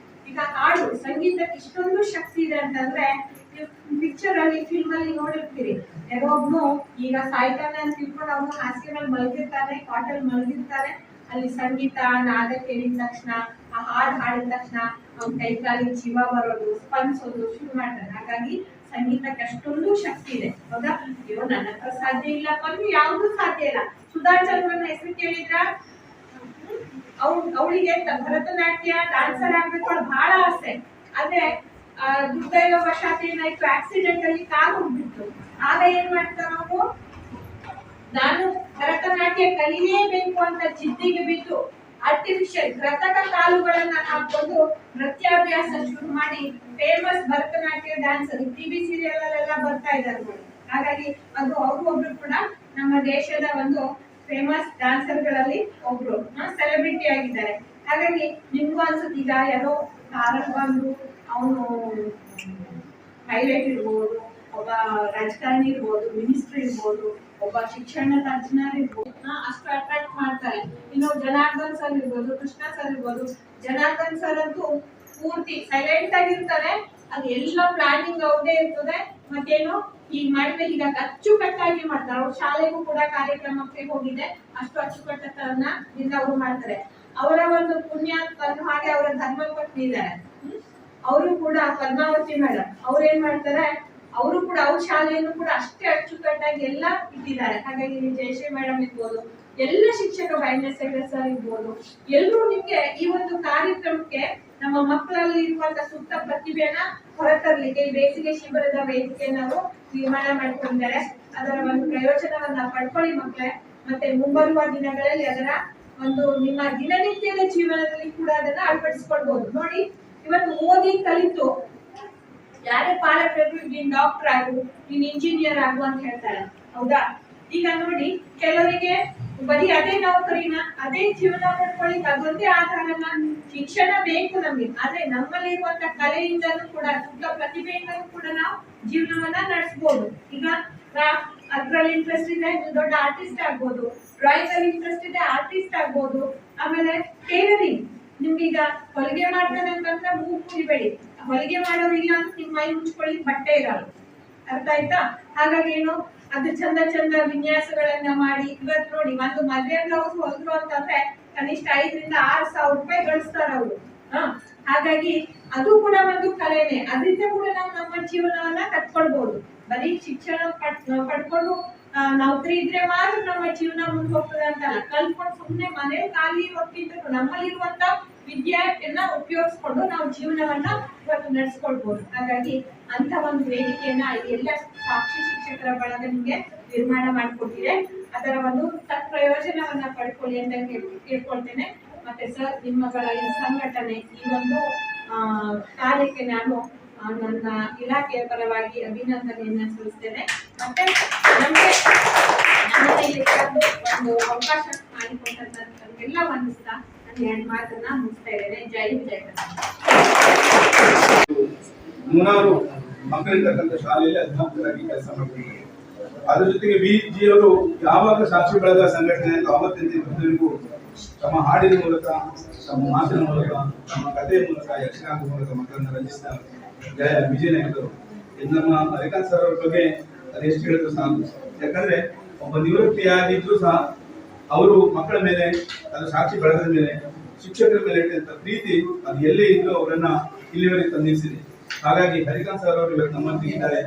ಈಗ ಹಾಡು ಸಂಗೀತಕ್ಕೆ ಇಷ್ಟೊಂದು ಶಕ್ತಿ ಇದೆ ಅಂತಂದ್ರೆ, ನೀವು ಪಿಕ್ಚರ್ ಅಲ್ಲಿ ಫಿಲ್ಮ್ ಅಲ್ಲಿ ನೋಡಿರ್ತೀರಿ, ಯಾರೊಬ್ನು ಈಗ ಸಾಯ್ತಾನೆ ಅಂತ ತಿಳ್ಕೊಂಡು ಅವನು ಹಾಸಿಗೆ ಮೇಲೆ ಮಲಗಿರ್ತಾನೆ, ಕಾಟಲ್ ಮಲಗಿರ್ತಾನೆ, ಅಲ್ಲಿ ಸಂಗೀತ ನಾದ ಕೇಳಿದ ತಕ್ಷಣ, ಆ ಹಾಡು ಹಾಡಿದ ತಕ್ಷಣ ಅವ್ನ ಕೈ ಕಾಲಿಗೆ ಜೀವ ಬರೋದು, ಸ್ಪಂದಿಸೋದು ಶುರು ಮಾಡ್ತಾನೆ. ಹಾಗಾಗಿ ಸಂಗೀತಕ್ಕೆ ಅಷ್ಟೊಂದು ಶಕ್ತಿ ಇದೆ. ಹೌದಾ? ಅಯ್ಯೋ ನನ್ನ ಹತ್ರ ಸಾಧ್ಯ ಇಲ್ಲಪ್ಪ ಅಂದ್ರೆ ಯಾವ್ದು ಸಾಧ್ಯ ಇಲ್ಲ. ಸುಧಾ ಚಂದ್ರನ ಹೆಸರು ಕೇಳಿದ್ರ? ಅವಳಿಗೆ ಭರತನಾಟ್ಯ ಡಾನ್ಸರ್ ಆಗ್ಬೇಕು ಅಂತ ಬಹಳ ಆಸೆ. ಆದ್ರೆ ದುರ್ದೈವ ವಶಾತ್ ಏನಾಯ್ತು, ಆಕ್ಸಿಡೆಂಟ್ ಅಲ್ಲಿ ಕಾಲು ಹೋಗ್ಬಿಟ್ಟು. ಆಗ ಏನ್ ಮಾಡ್ತಾರ ನಾವು, ನಾನು ಭರತನಾಟ್ಯ ಕಲಿಲೇಬೇಕು ಅಂತ ಜಿದ್ದಿಗೆ ಬಿದ್ದು ಆರ್ಟಿಫಿಷಿಯಲ್ ಕೃತಕ ಕಾಲುಗಳನ್ನ ಹಾಕೊಂಡು ನೃತ್ಯಾಭ್ಯಾಸ ಶುರು ಮಾಡಿ famous Bharatanatyam dancer TV serial ಅಲ್ಲೆಲ್ಲ ಬರ್ತಾ ಇದ್ದಾರೆ. ಹಾಗಾಗಿ ಅದು ಒಬ್ರು ಕೂಡ ನಮ್ಮ ದೇಶದ ಒಂದು ಫೇಮಸ್ ಡ್ಯಾನ್ಸರ್ಗಳಲ್ಲಿ ಒಬ್ರು ಸೆಲೆಬ್ರಿಟಿ ಆಗಿದ್ದಾರೆ. ಹಾಗಾಗಿ ನಿಮ್ಗೂ ಅನ್ಸುತ್ತೆ, ಈಗ ಯಾರೋ ಕಾರಣ ಬಂದು ಅವನು ಪೈಲಟ್ ಇರ್ಬೋದು, ಒಬ್ಬ ರಾಜಕಾರಣಿ ಇರ್ಬೋದು, ಮಿನಿಸ್ಟರ್ ಇರ್ಬೋದು, ಒಬ್ಬ ಶಿಕ್ಷಣ ತಜ್ಞರು ಇರ್ಬೋದು, ಅಷ್ಟು ಅಟ್ರಾಕ್ಟ್ ಮಾಡ್ತಾರೆ. ಇನ್ನು ಜನಾರ್ದನ್ ಸರ್ ಇರ್ಬೋದು, ಕೃಷ್ಣ ಸರ್ ಇರ್ಬೋದು. ಜನಾರ್ದನ್ ಸರ್ ಅಂತೂ ಪೂರ್ತಿ ಸೈಲೆಂಟ್ ಆಗಿರ್ತಾರೆ. ಅದು ಎಲ್ಲ ಪ್ಲಾನಿಂಗ್ ಅವ್ರದೇ ಇರ್ತದೆ. ಮತ್ತೇನು ಈಗ ಮಾಡಿದ್ರೆ ಈಗ ಅಚ್ಚುಕಟ್ಟಾಗಿ ಮಾಡ್ತಾರೆ. ಅವ್ರ ಶಾಲೆಗೂ ಕೂಡ ಕಾರ್ಯಕ್ರಮಕ್ಕೆ ಹೋಗಿದೆ, ಅಷ್ಟು ಅಚ್ಚುಕಟ್ಟನ್ನ ಅವ್ರು ಮಾಡ್ತಾರೆ. ಅವರ ಒಂದು ಪುಣ್ಯ ಹಾಗೆ ಅವರ ಧರ್ಮಪತ್ನಿ ಇದ್ದಾರೆ, ಅವರು ಕೂಡ ಪದ್ಮಾವತಿ ಮೇಡಮ್, ಅವ್ರೇನ್ ಮಾಡ್ತಾರೆ, ಅವರು ಕೂಡ ಅವ್ರ ಶಾಲೆಯನ್ನು ಕೂಡ ಅಷ್ಟೇ ಅಚ್ಚುಕಟ್ಟಾಗಿ ಎಲ್ಲ ಇಟ್ಟಿದ್ದಾರೆ. ಹಾಗಾಗಿ ಜಯಶ್ರೀ ಮೇಡಮ್ ಇರ್ಬೋದು, ಎಲ್ಲ ಶಿಕ್ಷಕ ಬೈನಸ್ ಸರ್ ಇರ್ಬೋದು, ಎಲ್ಲರೂ ನಿಮ್ಗೆ ಈ ಒಂದು ಕಾರ್ಯಕ್ರಮಕ್ಕೆ ನಮ್ಮ ಮಕ್ಕಳಲ್ಲಿ ಇರುವಂತ ಸುತ್ತ ಪ್ರತಿಭೆಯನ್ನ ಹೊರತರಲಿಕ್ಕೆ ಬೇಸಿಗೆ ಶಿಬಿರದ ವೇದಿಕೆ ನಾವು ನಿರ್ಮಾಣ ಮಾಡಿಕೊಂಡಿದ್ದಾರೆ. ಅದರ ಒಂದು ಪ್ರಯೋಜನವನ್ನ ಪಡ್ಕೊಳ್ಳಿ ಮಕ್ಕಳೇ. ಮತ್ತೆ ಮುಂಬರುವ ದಿನಗಳಲ್ಲಿ ಅದರ ಒಂದು ನಿಮ್ಮ ದಿನನಿತ್ಯದ ಜೀವನದಲ್ಲಿ ಕೂಡ ಅದನ್ನ ಅಳವಡಿಸ್ಕೊಳ್ಬಹುದು. ನೋಡಿ, ಇವತ್ತು ಓದಿ ಕಲಿತು ಯಾರೇ ಪಾಲಕರು ನೀನ್ ಡಾಕ್ಟರ್ ಆಗು, ನೀನ್ ಇಂಜಿನಿಯರ್ ಆಗು ಅಂತ ಹೇಳ್ತಾರೆ. ಹೌದಾ? ಈಗ ನೋಡಿ, ಕೆಲವರಿಗೆ ಬರೀ ಅದೇ ನೌಕರಿನ, ಅದೇ ಜೀವನ ಮಾಡ್ಕೊಳ್ಳಿಕ್ ಅದೊಂದೇ ಆಧಾರನ. ಶಿಕ್ಷಣ ಬೇಕು ನಮ್ಗೆ, ಆದ್ರೆ ನಮ್ಮಲ್ಲಿ ಇರುವಂತ ಕಲೆಯಿಂದಲೂ ಕೂಡ, ಸುತ್ತ ಪ್ರತಿಭೆಯಿಂದಲೂ ಕೂಡ ನಾವು ಜೀವನವನ್ನ ನಡೆಸಬಹುದು. ಈಗ ಅದ್ರಲ್ಲಿ ಇಂಟ್ರೆಸ್ಟ್ ಇದೆ, ದೊಡ್ಡ ಆರ್ಟಿಸ್ಟ್ ಆಗ್ಬೋದು. ಡ್ರಾಯಿಂಗ್ ಅಲ್ಲಿ ಇಂಟ್ರೆಸ್ಟ್ ಇದೆ, ಆರ್ಟಿಸ್ಟ್ ಆಗ್ಬೋದು. ಆಮೇಲೆ ಟೇಲರಿಂಗ್, ನಿಮ್ಗೀಗ ಹೊಲಿಗೆ ಮಾಡ್ತಾನೆ ಅಂತಂದ್ರೆ ಮೂಗು ಮುರಿಬೇಡಿ. ಹೊಲಿಗೆ ಮಾಡೋರು ಇಲ್ಲ ಅಂತ ನಿಮ್ ಮೈ ಮುಚ್ಕೊಳ್ಳಿ ಬಟ್ಟೆ ಇರಲ್ಲ. ಅರ್ಥ ಆಯ್ತಾ? ಹಾಗಾಗಿ ಏನು, ಅದು ಚಂದ ಚಂದ ವಿನ್ಯಾಸಗಳನ್ನ ಮಾಡಿ, ಇವತ್ತು ನೋಡಿ ಒಂದು ಮದುವೆ ಬ್ಲೌಸ್ ಹೊಲಿದ್ರು ಅಂತಂದ್ರೆ ಕನಿಷ್ಠ 5,000 ರಿಂದ 6,000 ರೂಪಾಯಿ ಗಳಿಸ್ತಾರ ಅವರು. ಹಾಗಾಗಿ ಅದು ಕೂಡ ಒಂದು ಕಲೆನೇ. ಅದರಿಂದ ಕೂಡ ನಾವು ನಮ್ಮ ಜೀವನವನ್ನ ಕಟ್ಕೊಳ್ಬಹುದು. ಬರೀ ಶಿಕ್ಷಣ ಪಡ್ಕೊಂಡು ನೌಕರಿ ಇದ್ರೆ ಮಾತ್ರ ನಮ್ಮ ಜೀವನ ಮುಂದೆ ಹೋಗ್ತದೆ ಅಂತಲ್ಲ. ಕಲ್ತ್ಕೊಂಡು ಸುಮ್ಮನೆ ಮನೆ ಖಾಲಿ ಹೋಗ್ತಿದ್ರು ನಮ್ಮಲ್ಲಿರುವಂತ ವಿದ್ಯಾರ್ಥಿಯನ್ನ ಉಪಯೋಗಿಸ್ಕೊಂಡು ನಾವು ಜೀವನವನ್ನ ಇವತ್ತು ನಡೆಸ್ಕೊಳ್ಬಹುದು. ಹಾಗಾಗಿ ಅಂತ ಒಂದು ವೇದಿಕೆಯನ್ನ ಎಲ್ಲ ಸಾಕ್ಷಿ ಶಿಕ್ಷಕರ ಬಳಗ ನಿಮ್ಗೆ ನಿರ್ಮಾಣ ಮಾಡಿಕೊಟ್ಟಿದೆ. ಅದರ ಒಂದು ಪ್ರಯೋಜನವನ್ನ ಪಡ್ಕೊಳ್ಳಿ ಅಂತ ಕೇಳ್ಕೊಳ್ತೇನೆ. ಮತ್ತೆ ಸರ್, ನಿಮ್ಮಗಳ ಈ ಸಂಘಟನೆ, ಈ ಒಂದು ಕಾರ್ಯಕ್ಕೆ ನಾನು ನನ್ನ ಇಲಾಖೆಯ ಪರವಾಗಿ ಅಭಿನಂದನೆಯನ್ನ ಸಲ್ಲಿಸ್ತೇನೆ. ಮತ್ತೆ ನಮಗೆ ಒಂದು ಅವಕಾಶ ಮಾಡಿಕೊಟ್ಟಂತ ಎಲ್ಲ ವಂದಿಸ್ತಾ ನನ್ನ 2 ಮಾತನ್ನ ಮುಗಿಸ್ತಾ ಇದ್ದೇನೆ. ಜೈ ಹಿಂದ್, ಜೈ ಕರ್ನಾಟಕ. 300 ಮಕ್ಕಳಿರ್ತಕ್ಕಂಥ ಶಾಲೆಯಲ್ಲಿ ಅಧ್ಯಾಪಕರಾಗಿ ಕೆಲಸ ಮಾಡ್ತಿದ್ದಾರೆ. ಅದ್ರ ಜೊತೆಗೆ BG ಅವರು ಯಾವಾಗ ಸಾಕ್ಷಿ ಬಳಗ ಸಂಘಟನೆ ಆವತ್ತಿಗೂ ತಮ್ಮ ಹಾಡಿನ ಮೂಲಕ, ತಮ್ಮ ಮಾತಿನ ಮೂಲಕ, ತಮ್ಮ ಕಥೆಯ ಮೂಲಕ, ಯಕ್ಷಗಾನದ ಮೂಲಕ ಮಕ್ಕಳನ್ನ ರಂಜಿಸ್ತಾ ವಿಜಯನಾಯಕರು. ಇದು ನಮ್ಮ ಹರಿಕಾಂತ್ ಸರ್ ಅವ್ರ ಬಗ್ಗೆ ಅದೆಷ್ಟು ಹೇಳಿದ್ರು ಸಾಕು. ಯಾಕಂದ್ರೆ ಒಬ್ಬ ನಿವೃತ್ತಿಯಾಗಿದ್ರು ಸಹ ಅವರು ಮಕ್ಕಳ ಮೇಲೆ, ಅದು ಸಾಕ್ಷಿ ಬಳಗದ ಮೇಲೆ, ಶಿಕ್ಷಕರ ಮೇಲೆ ಇಟ್ಟಂತ ಪ್ರೀತಿ ಅದು ಎಲ್ಲೇ ಇದ್ರು ಅವರನ್ನ ಇಲ್ಲಿವರೆಗೆ ತಂದಿರಿಸಿದೆ. ಹಾಗಾಗಿ ಹರಿಕಾಂತ್ ಸರ್ ಅವರು ಇವತ್ತು ನಮ್ಮೊಂದಿಗೆ ಇದ್ದಾರೆ.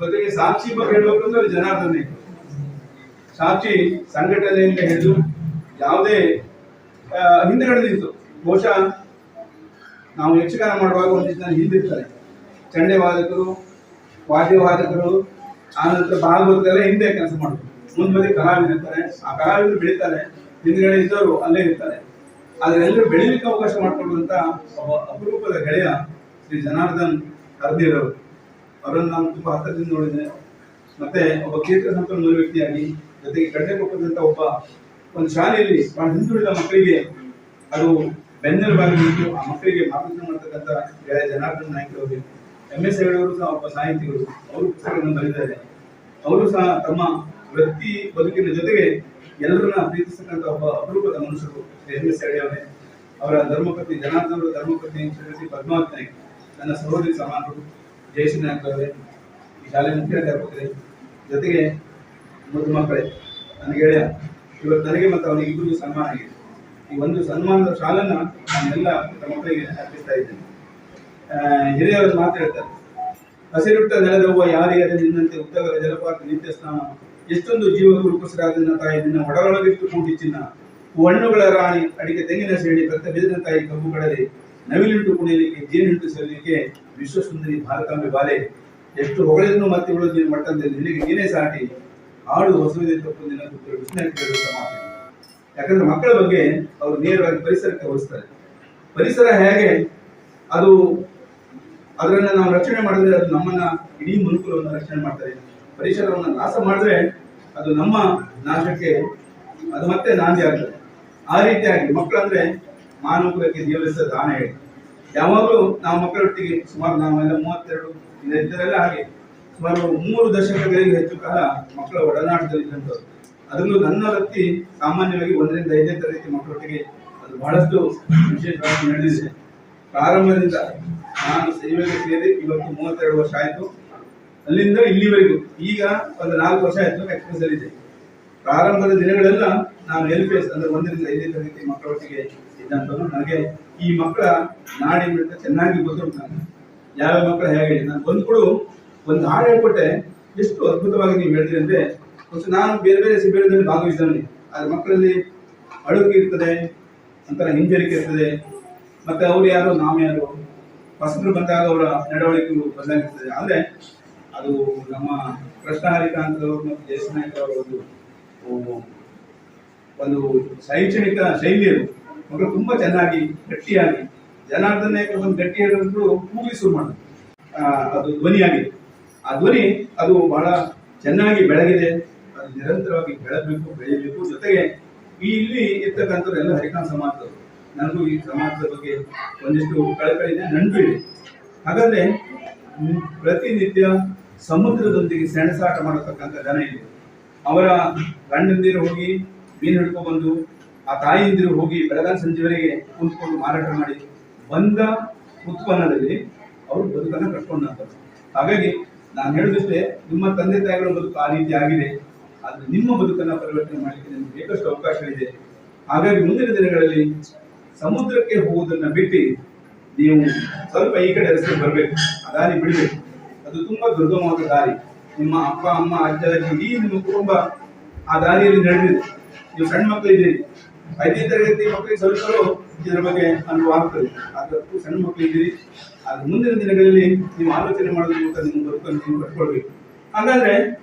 ಜೊತೆಗೆ ಸಾಕ್ಷಿ ಬಗ್ಗೆ ಹೇಳ್ಬೇಕು ಅಂದ್ರೆ ಜನಾರ್ದನ್ ಸಾಕ್ಷಿ ಸಂಘಟನೆಯಿಂದ ಹಿಡಿದು ಯಾವುದೇ ಹಿಂದೆಗಡೆ ನಿಂತು, ಬಹುಶಃ ನಾವು ಯಕ್ಷಗಾನ ಮಾಡುವಾಗ ಒಂದಿಷ್ಟು ಜನ ಹಿಂದಿರ್ತಾರೆ, ಚಂಡೆ ವಾದಕರು, ವಾದ್ಯವಾದಕರು, ಆನಂತರ ಭಾಗವತರೆಲ್ಲ ಹಿಂದೆ ಕೆಲಸ ಮಾಡೋದು. ಮುಂದೆ ಕಲಾವಿದರು ಇರ್ತಾರೆ, ಆ ಕಲಾವಿದರು ಬೆಳೀತಾರೆ. ಹಿಂದ್ಗಡೆ ಇದ್ದವರು ಅಲ್ಲೇ ಇರ್ತಾರೆ. ಆದ್ರೆ ಎಲ್ಲರೂ ಬೆಳಿಲಿಕ್ಕೆ ಅವಕಾಶ ಮಾಡಿಕೊಳ್ಳುವಂತ ಒಬ್ಬ ಅಪರೂಪದ ಗೆಳೆಯ ಶ್ರೀ ಜನಾರ್ದನ್ ಹರ್ದಿರವರು. ಅವರನ್ನು ನಾನು ತುಂಬಾ ಹತ್ತಿರದಿಂದ ನೋಡಿದ್ದೇನೆ. ಮತ್ತೆ ಒಬ್ಬ ಕ್ಷೇತ್ರ ಸಂಪನ್ಮೂಲ ವ್ಯಕ್ತಿಯಾಗಿ, ಜೊತೆಗೆ ಕಡ್ಲೆಕೊಪ್ಪದಂತ ಒಂದು ಶಾಲೆಯಲ್ಲಿ ಬಹಳ ಹಿಂದುಳಿದ ಮಕ್ಕಳಿಗೆ ಅದು ಬೆನ್ನೆಲುಬಾಗಿ ನಿಂತು ಆ ಮಕ್ಕಳಿಗೆ ಮಾರ್ಗದರ್ಶನ ಮಾಡ್ತಕ್ಕಂಥ ಗೆಳೆಯ ಜನಾರ್ದನ್ ನಾಯ್ಕ ಅವರು. MS ಹೆಗಡೆಯವರು ಸಹ ಒಬ್ಬ ಸಾಹಿತಿಗಳು, ಅವರು ಪುಸ್ತಕಗಳನ್ನು ಬರೆದಿದ್ದಾರೆ. ಅವರು ಸಹ ತಮ್ಮ ವೃತ್ತಿ ಬದುಕಿನ ಜೊತೆಗೆ ಎಲ್ಲರನ್ನ ಪ್ರೀತಿಸತಕ್ಕಂಥ ಒಬ್ಬ ಅಪರೂಪದ ಮನುಷ್ಯರು MS ಹೆಗಡೆಯವರೇ. ಅವರ ಧರ್ಮಪತ್ನಿ ಜನಾರ್ದನ್ ಅವರ ಧರ್ಮಪತ್ನಿ ಶ್ರೀಮತಿ ಪದ್ಮಾವತಿ ನಾಯ್ಕ, ನನ್ನ ಸಹೋದರಿ ಸಮಾನರು ಜಯಶ್ರೀ ನಾಯ್ಕ ಅವರೇ, ಈ ಶಾಲೆ ಮುಖ್ಯಾಧ್ಯಾಪಕರೇ, ಜೊತೆಗೆ ಮುದ್ದು ಮಕ್ಕಳೇ, ನನ್ನ ಗೆಳೆಯ. ಇವತ್ತು ನನಗೆ ಮತ್ತು ಅವನಿಗೆ ಇಬ್ಬರಿಗೂ ಸನ್ಮಾನ ಆಗಿದೆ. ಈ ಒಂದು ಸನ್ಮಾನದ ಶಾಲನ್ನ ನಾನೆಲ್ಲ ಮಕ್ಕಳಿಗೆ ಅರ್ಪಿಸ್ತಾ ಇದ್ದೇನೆ. ಹಿರಿಯವರು ಮಾತಾಡ್ತಾರೆ, ಹಸಿರುಟ್ಟ ನೆಲದವ್ವ ಯಾರಿಗದೆ ನಿನ್ನಂತೆ ಉದ್ದಗಲ ಜಲಪಾತ ನಿತ್ಯ ಸ್ನಾನ, ಎಷ್ಟೊಂದು ಜೀವ ಕುರುಕುಸರಾದ ನಿನ್ನ ತಾಯಿ, ನಿನ್ನ ಒಡಗೊಳಗಿಟ್ಟು ಕೂಟಿ ಚಿನ್ನ, ಹಣ್ಣುಗಳ ರಾಣಿ ಅಡಿಕೆ ತೆಂಗಿನ ಶ್ರೇಣಿ, ಕತ್ತ ಬೆದಿನ ತಾಯಿ ಕಬ್ಬು ಕಡಲೆ, ನವಿಲಿಂಟು ಕುಣಿಯಲಿಕ್ಕೆ ಜೇನುಂಟು ಸೆಲ್ಲಲಿಕ್ಕೆ ವಿಶ್ವಸುಂದರಿ ಭಾರತಾಂಬೆ ಬಾಲೆ, ಎಷ್ಟು ಹೊಗಳಿದ್ರು ಮತ್ತೆ ಉಳಿದು ನಿನ್ನ ಮಟ್ಟದಲ್ಲಿ ನಿನಗೆ ನೀನೇ ಸಾಟಿ, ಹಾಡು ಹೊಸವಿದೆ ತಪ್ಪು ನಿನ್ನ ವಿಸ್ಮಯ ಕೇಳುವಂತ ಮಾತು. ಯಾಕಂದ್ರೆ ಮಕ್ಕಳ ಬಗ್ಗೆ ಅವರು ನೇರವಾಗಿ ಪರಿಸರಕ್ಕೆ ಹೋಲಿಸ್ತಾರೆ. ಪರಿಸರ ಹೇಗೆ ಅದು ಅದರನ್ನ ನಾವು ರಕ್ಷಣೆ ಮಾಡಿದ್ರೆ ಅದು ನಮ್ಮನ್ನ ಇಡೀ ಮನುಕುಲವನ್ನು ರಕ್ಷಣೆ ಮಾಡ್ತಾರೆ. ಪರಿಸರವನ್ನು ನಾಶ ಮಾಡಿದ್ರೆ ಅದು ನಮ್ಮ ನಾಶಕ್ಕೆ ಅದು ಮತ್ತೆ ನಾಂದಿ ಆಗ್ತದೆ. ಆ ರೀತಿಯಾಗಿ ಮಕ್ಕಳಂದ್ರೆ ಮಾನವಕುಲಕ್ಕೆ ದೇವರಿಸಿದ ದಾನ ಹೇಳಿ. ಯಾವಾಗಲೂ ನಾವು ಮಕ್ಕಳೊಟ್ಟಿಗೆ ಸುಮಾರು ನಾವೆಲ್ಲ 32 ಇದರೆಲ್ಲ ಹಾಗೆ ಸುಮಾರು 3 ದಶಕಗಳಿಗೆ ಹೆಚ್ಚು ಕಾಲ ಮಕ್ಕಳ ಒಡನಾಟದಲ್ಲಿ ಇದ್ದಂಥವ್ರು. ಅದರಲ್ಲೂ ನನ್ನ ವೃತ್ತಿ ಸಾಮಾನ್ಯವಾಗಿ 1 ರಿಂದ 5ನೇ ತರಗತಿ ಮಕ್ಕಳೊಟ್ಟಿಗೆ ಅದು ಬಹಳಷ್ಟು ವಿಶೇಷವಾಗಿ ನಡೆದಿದೆ. ಪ್ರಾರಂಭದಿಂದ ನಾನು ಸೇವೆಗೆ ಸೇರಿ ಇವತ್ತು 32 ವರ್ಷ ಆಯಿತು. ಅಲ್ಲಿಂದ ಇಲ್ಲಿವರೆಗೂ ಈಗ ಒಂದು 4 ವರ್ಷ ಆಯಿತು ಎಕ್ಸ್ಪ್ರೆಸ್ ಅಲ್ಲಿ ಇದೆ. ಪ್ರಾರಂಭದ ದಿನಗಳೆಲ್ಲ ನಾನು LPS ಅಂದ್ರೆ 1 ರಿಂದ 5ನೇ ತರಗತಿ ಮಕ್ಕಳೊಟ್ಟಿಗೆ ಇದ್ದಂಥವ್ರು. ನನಗೆ ಈ ಮಕ್ಕಳ ನಾಡಿ ಮಿಡಿತ ಚೆನ್ನಾಗಿ ಗೊತ್ತುಂಟು. ನಾನು ಯಾವ ಮಕ್ಕಳು ಹೇಗೆ ನಾನು ಬಂದ್ಕೊಡು ಒಂದು ಹಾಡು ಹೇಳ್ಕೊಟ್ಟೆ, ಎಷ್ಟು ಅದ್ಭುತವಾಗಿ ನೀವು ಹೇಳಿದ್ರಿ ಅಂದ್ರೆ, ನಾನು ಬೇರೆ ಬೇರೆ ಶಿಬಿರದಲ್ಲಿ ಭಾಗವಹಿಸಿದವನಿ. ಆದ್ರೆ ಮಕ್ಕಳಲ್ಲಿ ಅಳುಕು ಇರ್ತದೆ, ಒಂಥರ ಹಿಂಜರಿಕೆ ಇರ್ತದೆ, ಮತ್ತೆ ಅವ್ರು ಯಾರು ನಾವು ಯಾರು ಹೊಸಬ್ರು ಬಂದಾಗ ಅವರ ನಡವಳಿಕೆ ಬದಲಾಗಿರ್ತದೆ. ಆದ್ರೆ ಅದು ನಮ್ಮ ಕೃಷ್ಣ ಹರಿಕಾಂತ್ ಅವರು ಮತ್ತು ಜಯಶ್ರೀ ನಾಯ್ಕ ಅವರ ಒಂದು ಶೈಕ್ಷಣಿಕ ಶೈಲಿಯರು ಮಕ್ಕಳು ತುಂಬಾ ಚೆನ್ನಾಗಿ ಗಟ್ಟಿಯಾಗಿ, ಜನಾರ್ದನ್ ನಾಯ್ಕ ಒಂದು ಗಟ್ಟಿ ಹೇಳಿದ್ರು ಕೂಗಿ ಶುರು ಮಾಡೋದು, ಅದು ಧ್ವನಿಯಾಗಿದೆ. ಆ ಧ್ವನಿ ಅದು ಬಹಳ ಚೆನ್ನಾಗಿ ಬೆಳಗಿದೆ. ಅದು ನಿರಂತರವಾಗಿ ಬೆಳಬೇಕು, ಬೆಳೆಯಬೇಕು. ಜೊತೆಗೆ ಇಲ್ಲಿ ಇರ್ತಕ್ಕಂಥವ್ರೆಲ್ಲ ಹರಿಕಾಂತ್ ಸಮಾಜದವರು. ನನಗೂ ಈ ಸಮಾಜದ ಬಗ್ಗೆ ಒಂದಿಷ್ಟು ಕಳಕಳಿ ಇದೆ, ನಂಟು ಇದೆ. ಹಾಗಾದ್ರೆ ಪ್ರತಿನಿತ್ಯ ಸಮುದ್ರದೊಂದಿಗೆ ಸೆಣಸಾಟ ಮಾಡತಕ್ಕಂಥ ಜನ ಇದೆ. ಅವರ ಗಂಡಂದಿರು ಹೋಗಿ ಮೀನು ಹಿಡ್ಕೊಂಡು ಬಂದು, ಆ ತಾಯಿಯಂದಿರು ಹೋಗಿ ಬೆಳಗಾವಿ ಸಂಜೆವರೆಗೆ ಕುಂತ್ಕೊಂಡು ಮಾರಾಟ ಮಾಡಿ ಬಂದ ಉತ್ಪನ್ನದಲ್ಲಿ ಅವರು ಬದುಕನ್ನು ಕಟ್ಕೊಂಡಂಥದ್ದು. ಹಾಗಾಗಿ ನಾನು ಹೇಳಿದಷ್ಟೇ, ನಿಮ್ಮ ತಂದೆ ತಾಯಿಗಳ ಬದುಕು ಆ ರೀತಿ ಆಗಿದೆ. ಆದ್ರೆ ನಿಮ್ಮ ಬದುಕನ್ನು ಪರಿವರ್ತನೆ ಮಾಡಲಿಕ್ಕೆ ನಿಮಗೆ ಬೇಕಷ್ಟು ಅವಕಾಶಗಳಿದೆ. ಹಾಗಾಗಿ ಮುಂದಿನ ದಿನಗಳಲ್ಲಿ ಸಮುದ್ರಕ್ಕೆ ಹೋಗುವುದನ್ನ ಬಿಟ್ಟು ನೀವು ಸ್ವಲ್ಪ ಈ ಕಡೆ ರಸ್ತೆ ಬರಬೇಕು, ಆ ದಾರಿ ಬಿಡಬೇಕು. ಅದು ತುಂಬಾ ದುರ್ಗಮವಾದ ದಾರಿ. ನಿಮ್ಮ ಅಪ್ಪ ಅಮ್ಮ ಅಜ್ಜ ಅಜ್ಜಿ ಇಡೀ ನಿಮ್ಮ ಕುಟುಂಬ ಆ ದಾರಿಯಲ್ಲಿ ನಡೆದಿದೆ. ನೀವು ಸಣ್ಣ ಮಕ್ಕಳು ಇದ್ದೀರಿ, 5ನೇ ತರಗತಿ ಮಕ್ಕಳಿಗೆ ಸ್ವಲ್ಪ ಇದರ ಬಗ್ಗೆ ಅನುಭವ ಆಗ್ತದೆ. ಅದಕ್ಕೂ ಸಣ್ಣ ಮಕ್ಕಳು ಇದ್ದೀರಿ. ಆದ್ರೆ ಮುಂದಿನ ದಿನಗಳಲ್ಲಿ ನೀವು ಆಲೋಚನೆ ಮಾಡೋದ್ರ ಮೂಲಕ ನಿಮ್ಮ ಬದುಕನ್ನು ನೀವು ಕಟ್ಕೊಳ್ಬೇಕು. ಹಾಗಾದ್ರೆ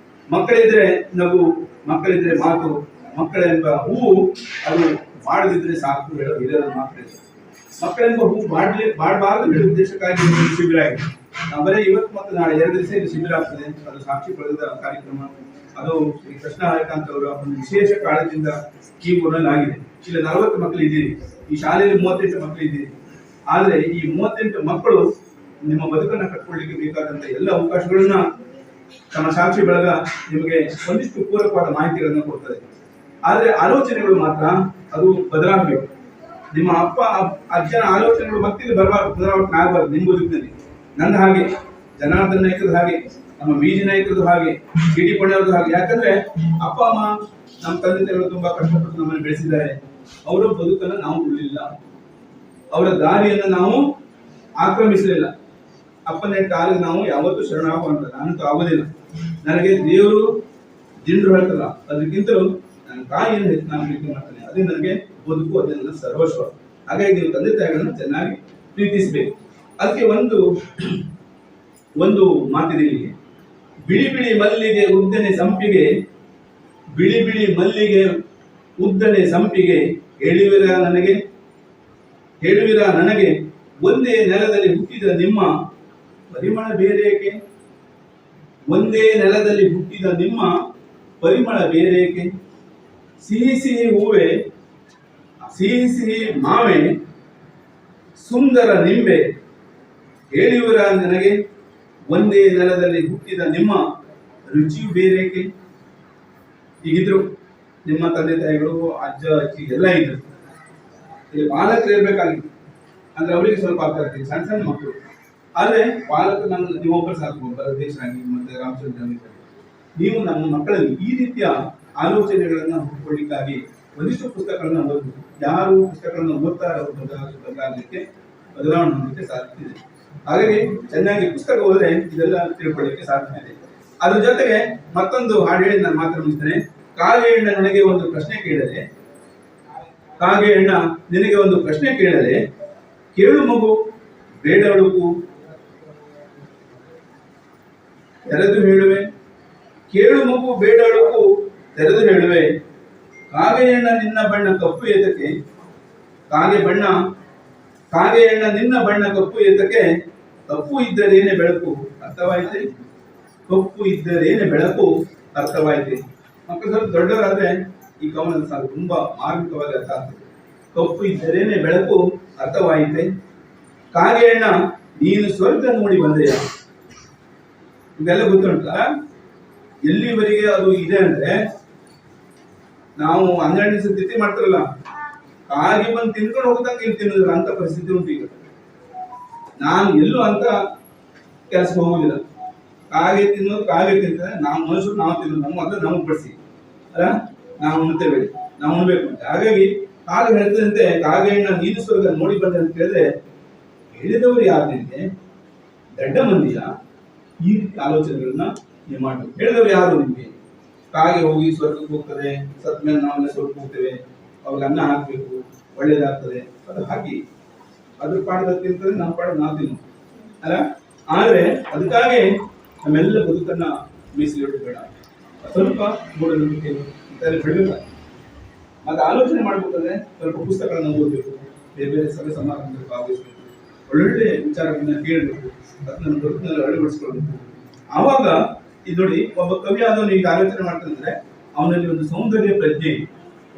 ಮಕ್ಕಳಿದ್ರೆ ನಗು, ಮಕ್ಕಳಿದ್ರೆ ಮಾತು, ಮಕ್ಕಳೆಂಬ ಹೂವು ಅದು ಮಾಡದಿದ್ರೆ ಸಾಕು ಹೇಳೋ ಹಿರಿಯರ ಮಾತಾಡಿದ್ರು. ಮಕ್ಕಳೆಂಬ ಹೂ ಮಾಡಬಾರದು ಹೇಳುವ ಉದ್ದೇಶಕ್ಕಾಗಿ ಶಿಬಿರ ಆಗಿದೆ. ನಾವು ಬರೀ ಇವತ್ತು ಮತ್ತು ನಾಳೆ 2 ದಿವಸ ಇದು ಶಿಬಿರ ಆಗ್ತದೆ. ಅದು ಸಾಕ್ಷಿ ಪಡೆದ ಕಾರ್ಯಕ್ರಮ. ಅದು ಶ್ರೀ ಕೃಷ್ಣ ಹರಿಕಾಂತ್ ಅವರ ಒಂದು ವಿಶೇಷ ಕಾಳಜಿಯಿಂದ ಈ ಊರಲ್ಲಿ ಆಗಿದೆ. ಇಲ್ಲಿ 40 ಮಕ್ಕಳು ಇದ್ದೀರಿ, ಈ ಶಾಲೆಯಲ್ಲಿ 38 ಮಕ್ಕಳು ಇದ್ದೀರಿ. ಆದ್ರೆ ಈ 38 ಮಕ್ಕಳು ನಿಮ್ಮ ಬದುಕನ್ನು ಕಟ್ಕೊಳ್ಳಿಕ್ಕೆ ಬೇಕಾದಂತ ಎಲ್ಲ ಅವಕಾಶಗಳನ್ನ ತಮ್ಮ ಸಾಕ್ಷಿ ಬಳಗ ನಿಮಗೆ ಒಂದಿಷ್ಟು ಪೂರಕವಾದ ಮಾಹಿತಿಗಳನ್ನು ಕೊಡ್ತದೆ. ಆದ್ರೆ ಆಲೋಚನೆಗಳು ಮಾತ್ರ ಅದು ಬದಲಾಗಬೇಕು. ನಿಮ್ಮ ಅಪ್ಪ ಅಜ್ಜನ ಆಲೋಚನೆಗಳು ಮತ್ತೆ ಬರಬಾರ್ದು, ಪುನರಾವರ್ತನೆ ಆಗಬಾರ್ದು ನಿಮ್ಮ ಬದುಕಿನಲ್ಲಿ. ನನ್ನ ಹಾಗೆ, ಜನಾರ್ದನ್ ನಾಯ್ಕದ ಹಾಗೆ, ನಮ್ಮ ಬೀಜಿ ನಾಯ್ಕರದು ಹಾಗೆ, ಸಿಡಿ ಪೊಣ್ಣವ್ರದ್ದು ಹಾಗೆ. ಯಾಕಂದ್ರೆ ಅಪ್ಪ ಅಮ್ಮ ನಮ್ಮ ತಂದೆ ತಾಯಿಗಳು ತುಂಬಾ ಕಷ್ಟಪಟ್ಟು ನಮ್ಮನ್ನು ಬೆಳೆಸಿದ್ದಾರೆ. ಅವರ ಬದುಕನ್ನು ನಾವು ಉಳಿಲಿಲ್ಲ, ಅವರ ದಾರಿಯನ್ನು ನಾವು ಆಕ್ರಮಿಸಲಿಲ್ಲ. ಅಪ್ಪನ ಕಾಲಿಗೆ ನಾವು ಯಾವತ್ತೂ ಶರಣಾಗುವಂತ ನಾನಂತೂ ಆಗೋದಿಲ್ಲ. ನನಗೆ ದೇವರು ದಿಂಡ್ರು ಹೇಳ್ತಲ್ಲ, ಅದಕ್ಕಿಂತಲೂ ನನ್ನ ತಾಯಿಯನ್ನು ಹೆಚ್ಚು ನಾನು ಪ್ರೀತಿ ಮಾಡ್ತೇನೆ. ಅದೇ ನನಗೆ ಬದುಕು, ಅದೇ ನನ್ನ ಸರ್ವಸ್ವ. ಹಾಗಾಗಿ ನೀವು ತಂದೆ ತಾಯಿಗಳನ್ನು ಚೆನ್ನಾಗಿ ಪ್ರೀತಿಸಬೇಕು. ಅದಕ್ಕೆ ಒಂದು ಮಾತಿದೆ ಇಲ್ಲಿ, ಬಿಳಿ ಬಿಳಿ ಮಲ್ಲಿಗೆ ಉದ್ದನೆ ಸಂಪಿಗೆ, ಬಿಳಿ ಬಿಳಿ ಮಲ್ಲಿಗೆ ಉದ್ದನೆ ಸಂಪಿಗೆ ಹೇಳುವಿರ ನನಗೆ ಒಂದೇ ನೆಲದಲ್ಲಿ ಹುಟ್ಟಿದ ನಿಮ್ಮ ಪರಿಮಳ ಬೇರೇಕೆ? ಒಂದೇ ನೆಲದಲ್ಲಿ ಹುಟ್ಟಿದ ನಿಮ್ಮ ಪರಿಮಳ ಬೇರೇಕೆ? ಸಿಹಿ ಸಿಹಿ ಹೂವೆ, ಸಿಹಿ ಸಿಹಿ ಮಾವೆ, ಸುಂದರ ನಿಂಬೆ, ಹೇಳುವಿರ ನನಗೆ ಒಂದೇ ನೆಲದಲ್ಲಿ ಹುಟ್ಟಿದ ನಿಮ್ಮ ರುಚಿಯು ಬೇರೇಕೆ? ಹೀಗಿದ್ರು ನಿಮ್ಮ ತಂದೆ ತಾಯಿಗಳು, ಅಜ್ಜ ಅಜ್ಜಿ ಎಲ್ಲ ಇದ್ರು. ಇಲ್ಲಿ ಬಾಲಕರು ಇರ್ಬೇಕಾಗಿತ್ತು, ಅಂದ್ರೆ ಅವರಿಗೆ ಸ್ವಲ್ಪ ಅರ್ಥ ಆಗ್ತದೆ, ಸಣ್ಣ ಸಣ್ಣ ಮಕ್ಕಳು. ಆದ್ರೆ ಬಾಲಕರು ನೀವೊಬ್ಬರು ಸಾಕು, ಒಬ್ಬರ ಅಧ್ಯಕ್ಷರಾಗಿ ಮತ್ತೆ ರಾಮಚಂದ್ರ ನೀವು ನಮ್ಮ ಮಕ್ಕಳಲ್ಲಿ ಈ ರೀತಿಯ ಆಲೋಚನೆಗಳನ್ನ ಹುಟ್ಟುಕೊಳ್ಳಿಕ್ಕಾಗಿ ಒಂದಿಷ್ಟು ಪುಸ್ತಕಗಳನ್ನ ಓದಬೇಕು. ಯಾರು ಪುಸ್ತಕಗಳನ್ನ ಓದ್ತಾರೆ ಅವರು ಬದಲಾಗಲಿಕ್ಕೆ, ಬದಲಾವಣೆ ಹೊಂದಲಿಕ್ಕೆ ಸಾಧ್ಯ ಇದೆ. ಹಾಗಾಗಿ ಚೆನ್ನಾಗಿ ಪುಸ್ತಕ ಓದಿದ್ರೆ ಇದೆಲ್ಲ ತಿಳ್ಕೊಳ್ಳಿಕ್ಕೆ ಸಾಧ್ಯ ಇದೆ. ಅದ್ರ ಜೊತೆಗೆ ಮತ್ತೊಂದು ಹಾಡು ಹೇಳಿ ನಾನು ಮಾತ್ರ ಮುಗಿಸ್ತೇನೆ. ಕಾಗೆ ಹೆಣ್ಣ ನನಗೆ ಒಂದು ಪ್ರಶ್ನೆ ಕೇಳದೆ, ಕಾಗೆ ಹೆಣ್ಣ ನಿನಗೆ ಒಂದು ಪ್ರಶ್ನೆ ಕೇಳದೆ, ಕೇಳು ಮಗು ಬೇಡ ಅಳುಕು ತೆರೆದು ಹೇಳುವೆ, ಕೇಳು ಮಗು ಬೇಡ ಅಳುಕು ತೆರೆದು ಹೇಳುವೆ, ಕಾಗೆ ಹೆಣ್ಣ ನಿನ್ನ ಬಣ್ಣ ಕಪ್ಪು ಏತಕ್ಕೆ, ಕಾಗೆ ಹೆಣ್ಣ ನಿನ್ನ ಬಣ್ಣ ಕಪ್ಪು ಏತಕ್ಕೆ, ಕಪ್ಪು ಇದ್ದರೇನೆ ಬೆಳಕು ಅರ್ಥವಾಯಿತೆ, ಕಪ್ಪು ಇದ್ದರೇನೆ ಬೆಳಕು ಅರ್ಥವಾಯಿತೆ. ಮಕ್ಕಳು ಸ್ವಲ್ಪ ದೊಡ್ಡವರಾದ್ರೆ ಈ ಕವನದ ಸಾಲು ತುಂಬಾ ಮಾರ್ಮಿಕವಾಗಿ ಅರ್ಥ ಆಗ್ತದೆ. ಕಪ್ಪು ಇದ್ದರೇನೆ ಬೆಳಕು ಅರ್ಥವಾಯಿತೆ, ಕಾಗೆ ಹೆಣ್ಣ ನೀನು ಸ್ವರ್ಗ ನೋಡಿ ಬಂದೆಯ. ಇದೆಲ್ಲ ಗೊತ್ತುಂಟ. ಎಲ್ಲಿವರೆಗೆ ಅದು ಇದೆ ಅಂದ್ರೆ, ನಾವು 12 ದಿವಸ ತಿಥಿ ಮಾಡ್ತಾರಲ್ಲ, ಕಾಗೆ ಬಂದು ತಿನ್ಕೊಂಡು ಹೋಗ್ದಂಗೆ ಇಲ್ಲಿ ತಿನ್ನೋದಿಲ್ಲ ಅಂತ ಪರಿಸ್ಥಿತಿ ಉಂಟು ಈಗ. ನಾನು ಎಲ್ಲೂ ಅಂತ ಕೆಲಸಕ್ಕೆ ಹೋಗುದಿಲ್ಲ. ಕಾಗೆ ತಿಂತದೆ, ನಾವು ಮನುಷ್ಯರು ನಾವು ತಿನ್ನೋದು, ನಮಗೆ ಬಡಿಸಿ ಅಲ್ಲ, ನಾವು ಉಣ್ತೇವೆ, ನಾವು ಉಣ್ಬೇಕು ಅಂತ. ಹಾಗಾಗಿ ಕಾಗೆ ಹೇಳ್ತದಂತೆ, ಕಾಗೆ ಹೆಣ್ಣ ನೀನು ಸ್ವರ್ಗ ನೋಡಿ ಬಂದೆ ಅಂತ ಹೇಳಿದ್ರೆ, ಹೇಳಿದವರು ಯಾರು ನಿಮಗೆ? ದೊಡ್ಡ ಮಂದಿಯ ಈ ರೀತಿ ಆಲೋಚನೆಗಳನ್ನ ನೀವು ಮಾಡಬೇಕು. ಹೇಳಿದವರು ಯಾರು ನಿಮಗೆ? ಕಾಗೆ ಹೋಗಿ ಸ್ವರ್ಗಕ್ಕೆ ಹೋಗ್ತದೆ, ಸತ್ ಮೇಲೆ ನಾವೆಲ್ಲ ಸ್ವರ್ಗಕ್ಕೆ ಹೋಗ್ತೇವೆ, ಅವ್ರಿಗೆ ಅನ್ನ ಹಾಕ್ಬೇಕು, ಒಳ್ಳೇದಾಗ್ತದೆ, ಅದು ಹಾಕಿ ಅದ್ರ ಪಾಠದ ತಿಂತದೆ, ನಮ್ಮ ಪಾಠ ನಾವು ತಿನ್ನು ಅಲ್ಲ. ಆದ್ರೆ ಅದಕ್ಕಾಗಿ ನಮ್ಮೆಲ್ಲ ಬದುಕನ್ನ ಮೀಸಲಿಡಬೇಡ, ಸ್ವಲ್ಪ ಮೂಢನಂಬಿಕೆ ಇಂಥಲ್ಲಿ ಬಿಡಬೇಕ. ಮತ್ತೆ ಆಲೋಚನೆ ಮಾಡ್ಬೇಕಾದ್ರೆ ಸ್ವಲ್ಪ ಪುಸ್ತಕಗಳನ್ನ ಓದಬೇಕು, ಬೇರೆ ಬೇರೆ ಸಭೆ ಸಮಾರಂಭದಲ್ಲಿ ಭಾಗವಹಿಸಬೇಕು, ಒಳ್ಳೊಳ್ಳೆ ವಿಚಾರಗಳನ್ನ ಕೇಳಬೇಕು, ಅದನ್ನ ಬದುಕಿನಲ್ಲಿ ಅಳವಡಿಸ್ಕೊಳ್ಬೇಕು. ಆವಾಗ ಇದು ನೋಡಿ, ಒಬ್ಬ ಕವಿ ಆದವನು ಈಗ ಆಲೋಚನೆ ಮಾಡ್ತಾನಂದ್ರೆ ಅವನಲ್ಲಿ ಒಂದು ಸೌಂದರ್ಯ ಪ್ರಜ್ಞೆ,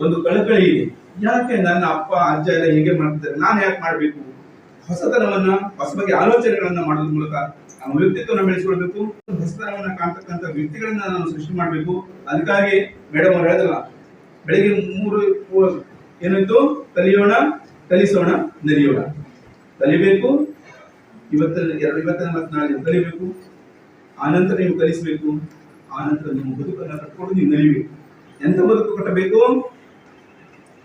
ಒಂದು ಕಳಕಳಿ ಇದೆ. ಯಾಕೆ ನನ್ನ ಅಪ್ಪ ಅಜ್ಜ ಎಲ್ಲ ಹೇಗೆ ಮಾಡ್ತಿದ್ದಾರೆ, ನಾನು ಯಾಕೆ ಮಾಡ್ಬೇಕು? ಹೊಸತನವನ್ನ, ಹೊಸ ಬಗ್ಗೆ ಆಲೋಚನೆಗಳನ್ನ ಮಾಡೋದ್ರ ಮೂಲಕ ನಮ್ಮ ವ್ಯಕ್ತಿತ್ವನ ಬೆಳೆಸ್ಕೊಳ್ಬೇಕು. ಹೊಸತನವನ್ನ ಕಾಣ್ತಕ್ಕಂಥ ವ್ಯಕ್ತಿಗಳನ್ನ ನಾವು ಸೃಷ್ಟಿ ಮಾಡ್ಬೇಕು. ಅದಕ್ಕಾಗಿ ಮೇಡಮ್ ಅವ್ರು ಹೇಳಿದ್ರಲ್ಲ, ಬೆಳಿಗ್ಗೆ 3 ಏನಿತ್ತು, ಕಲಿಯೋಣ, ಕಲಿಸೋಣ, ನಲಿಯೋಣ. ಕಲಿಬೇಕು, ಇವತ್ತಿನ ಮತ್ತು ನಾಳೆ ಕಲಿಬೇಕು, ಆನಂತರ ನೀವು ಕಲಿಸಬೇಕು, ಆನಂತರ ನಿಮ್ಮ ಬದುಕನ್ನು ಕಟ್ಕೊಂಡು ನೀವು ನಲಿಬೇಕು. ಎಂತ ಬದುಕು ಕಟ್ಟಬೇಕು?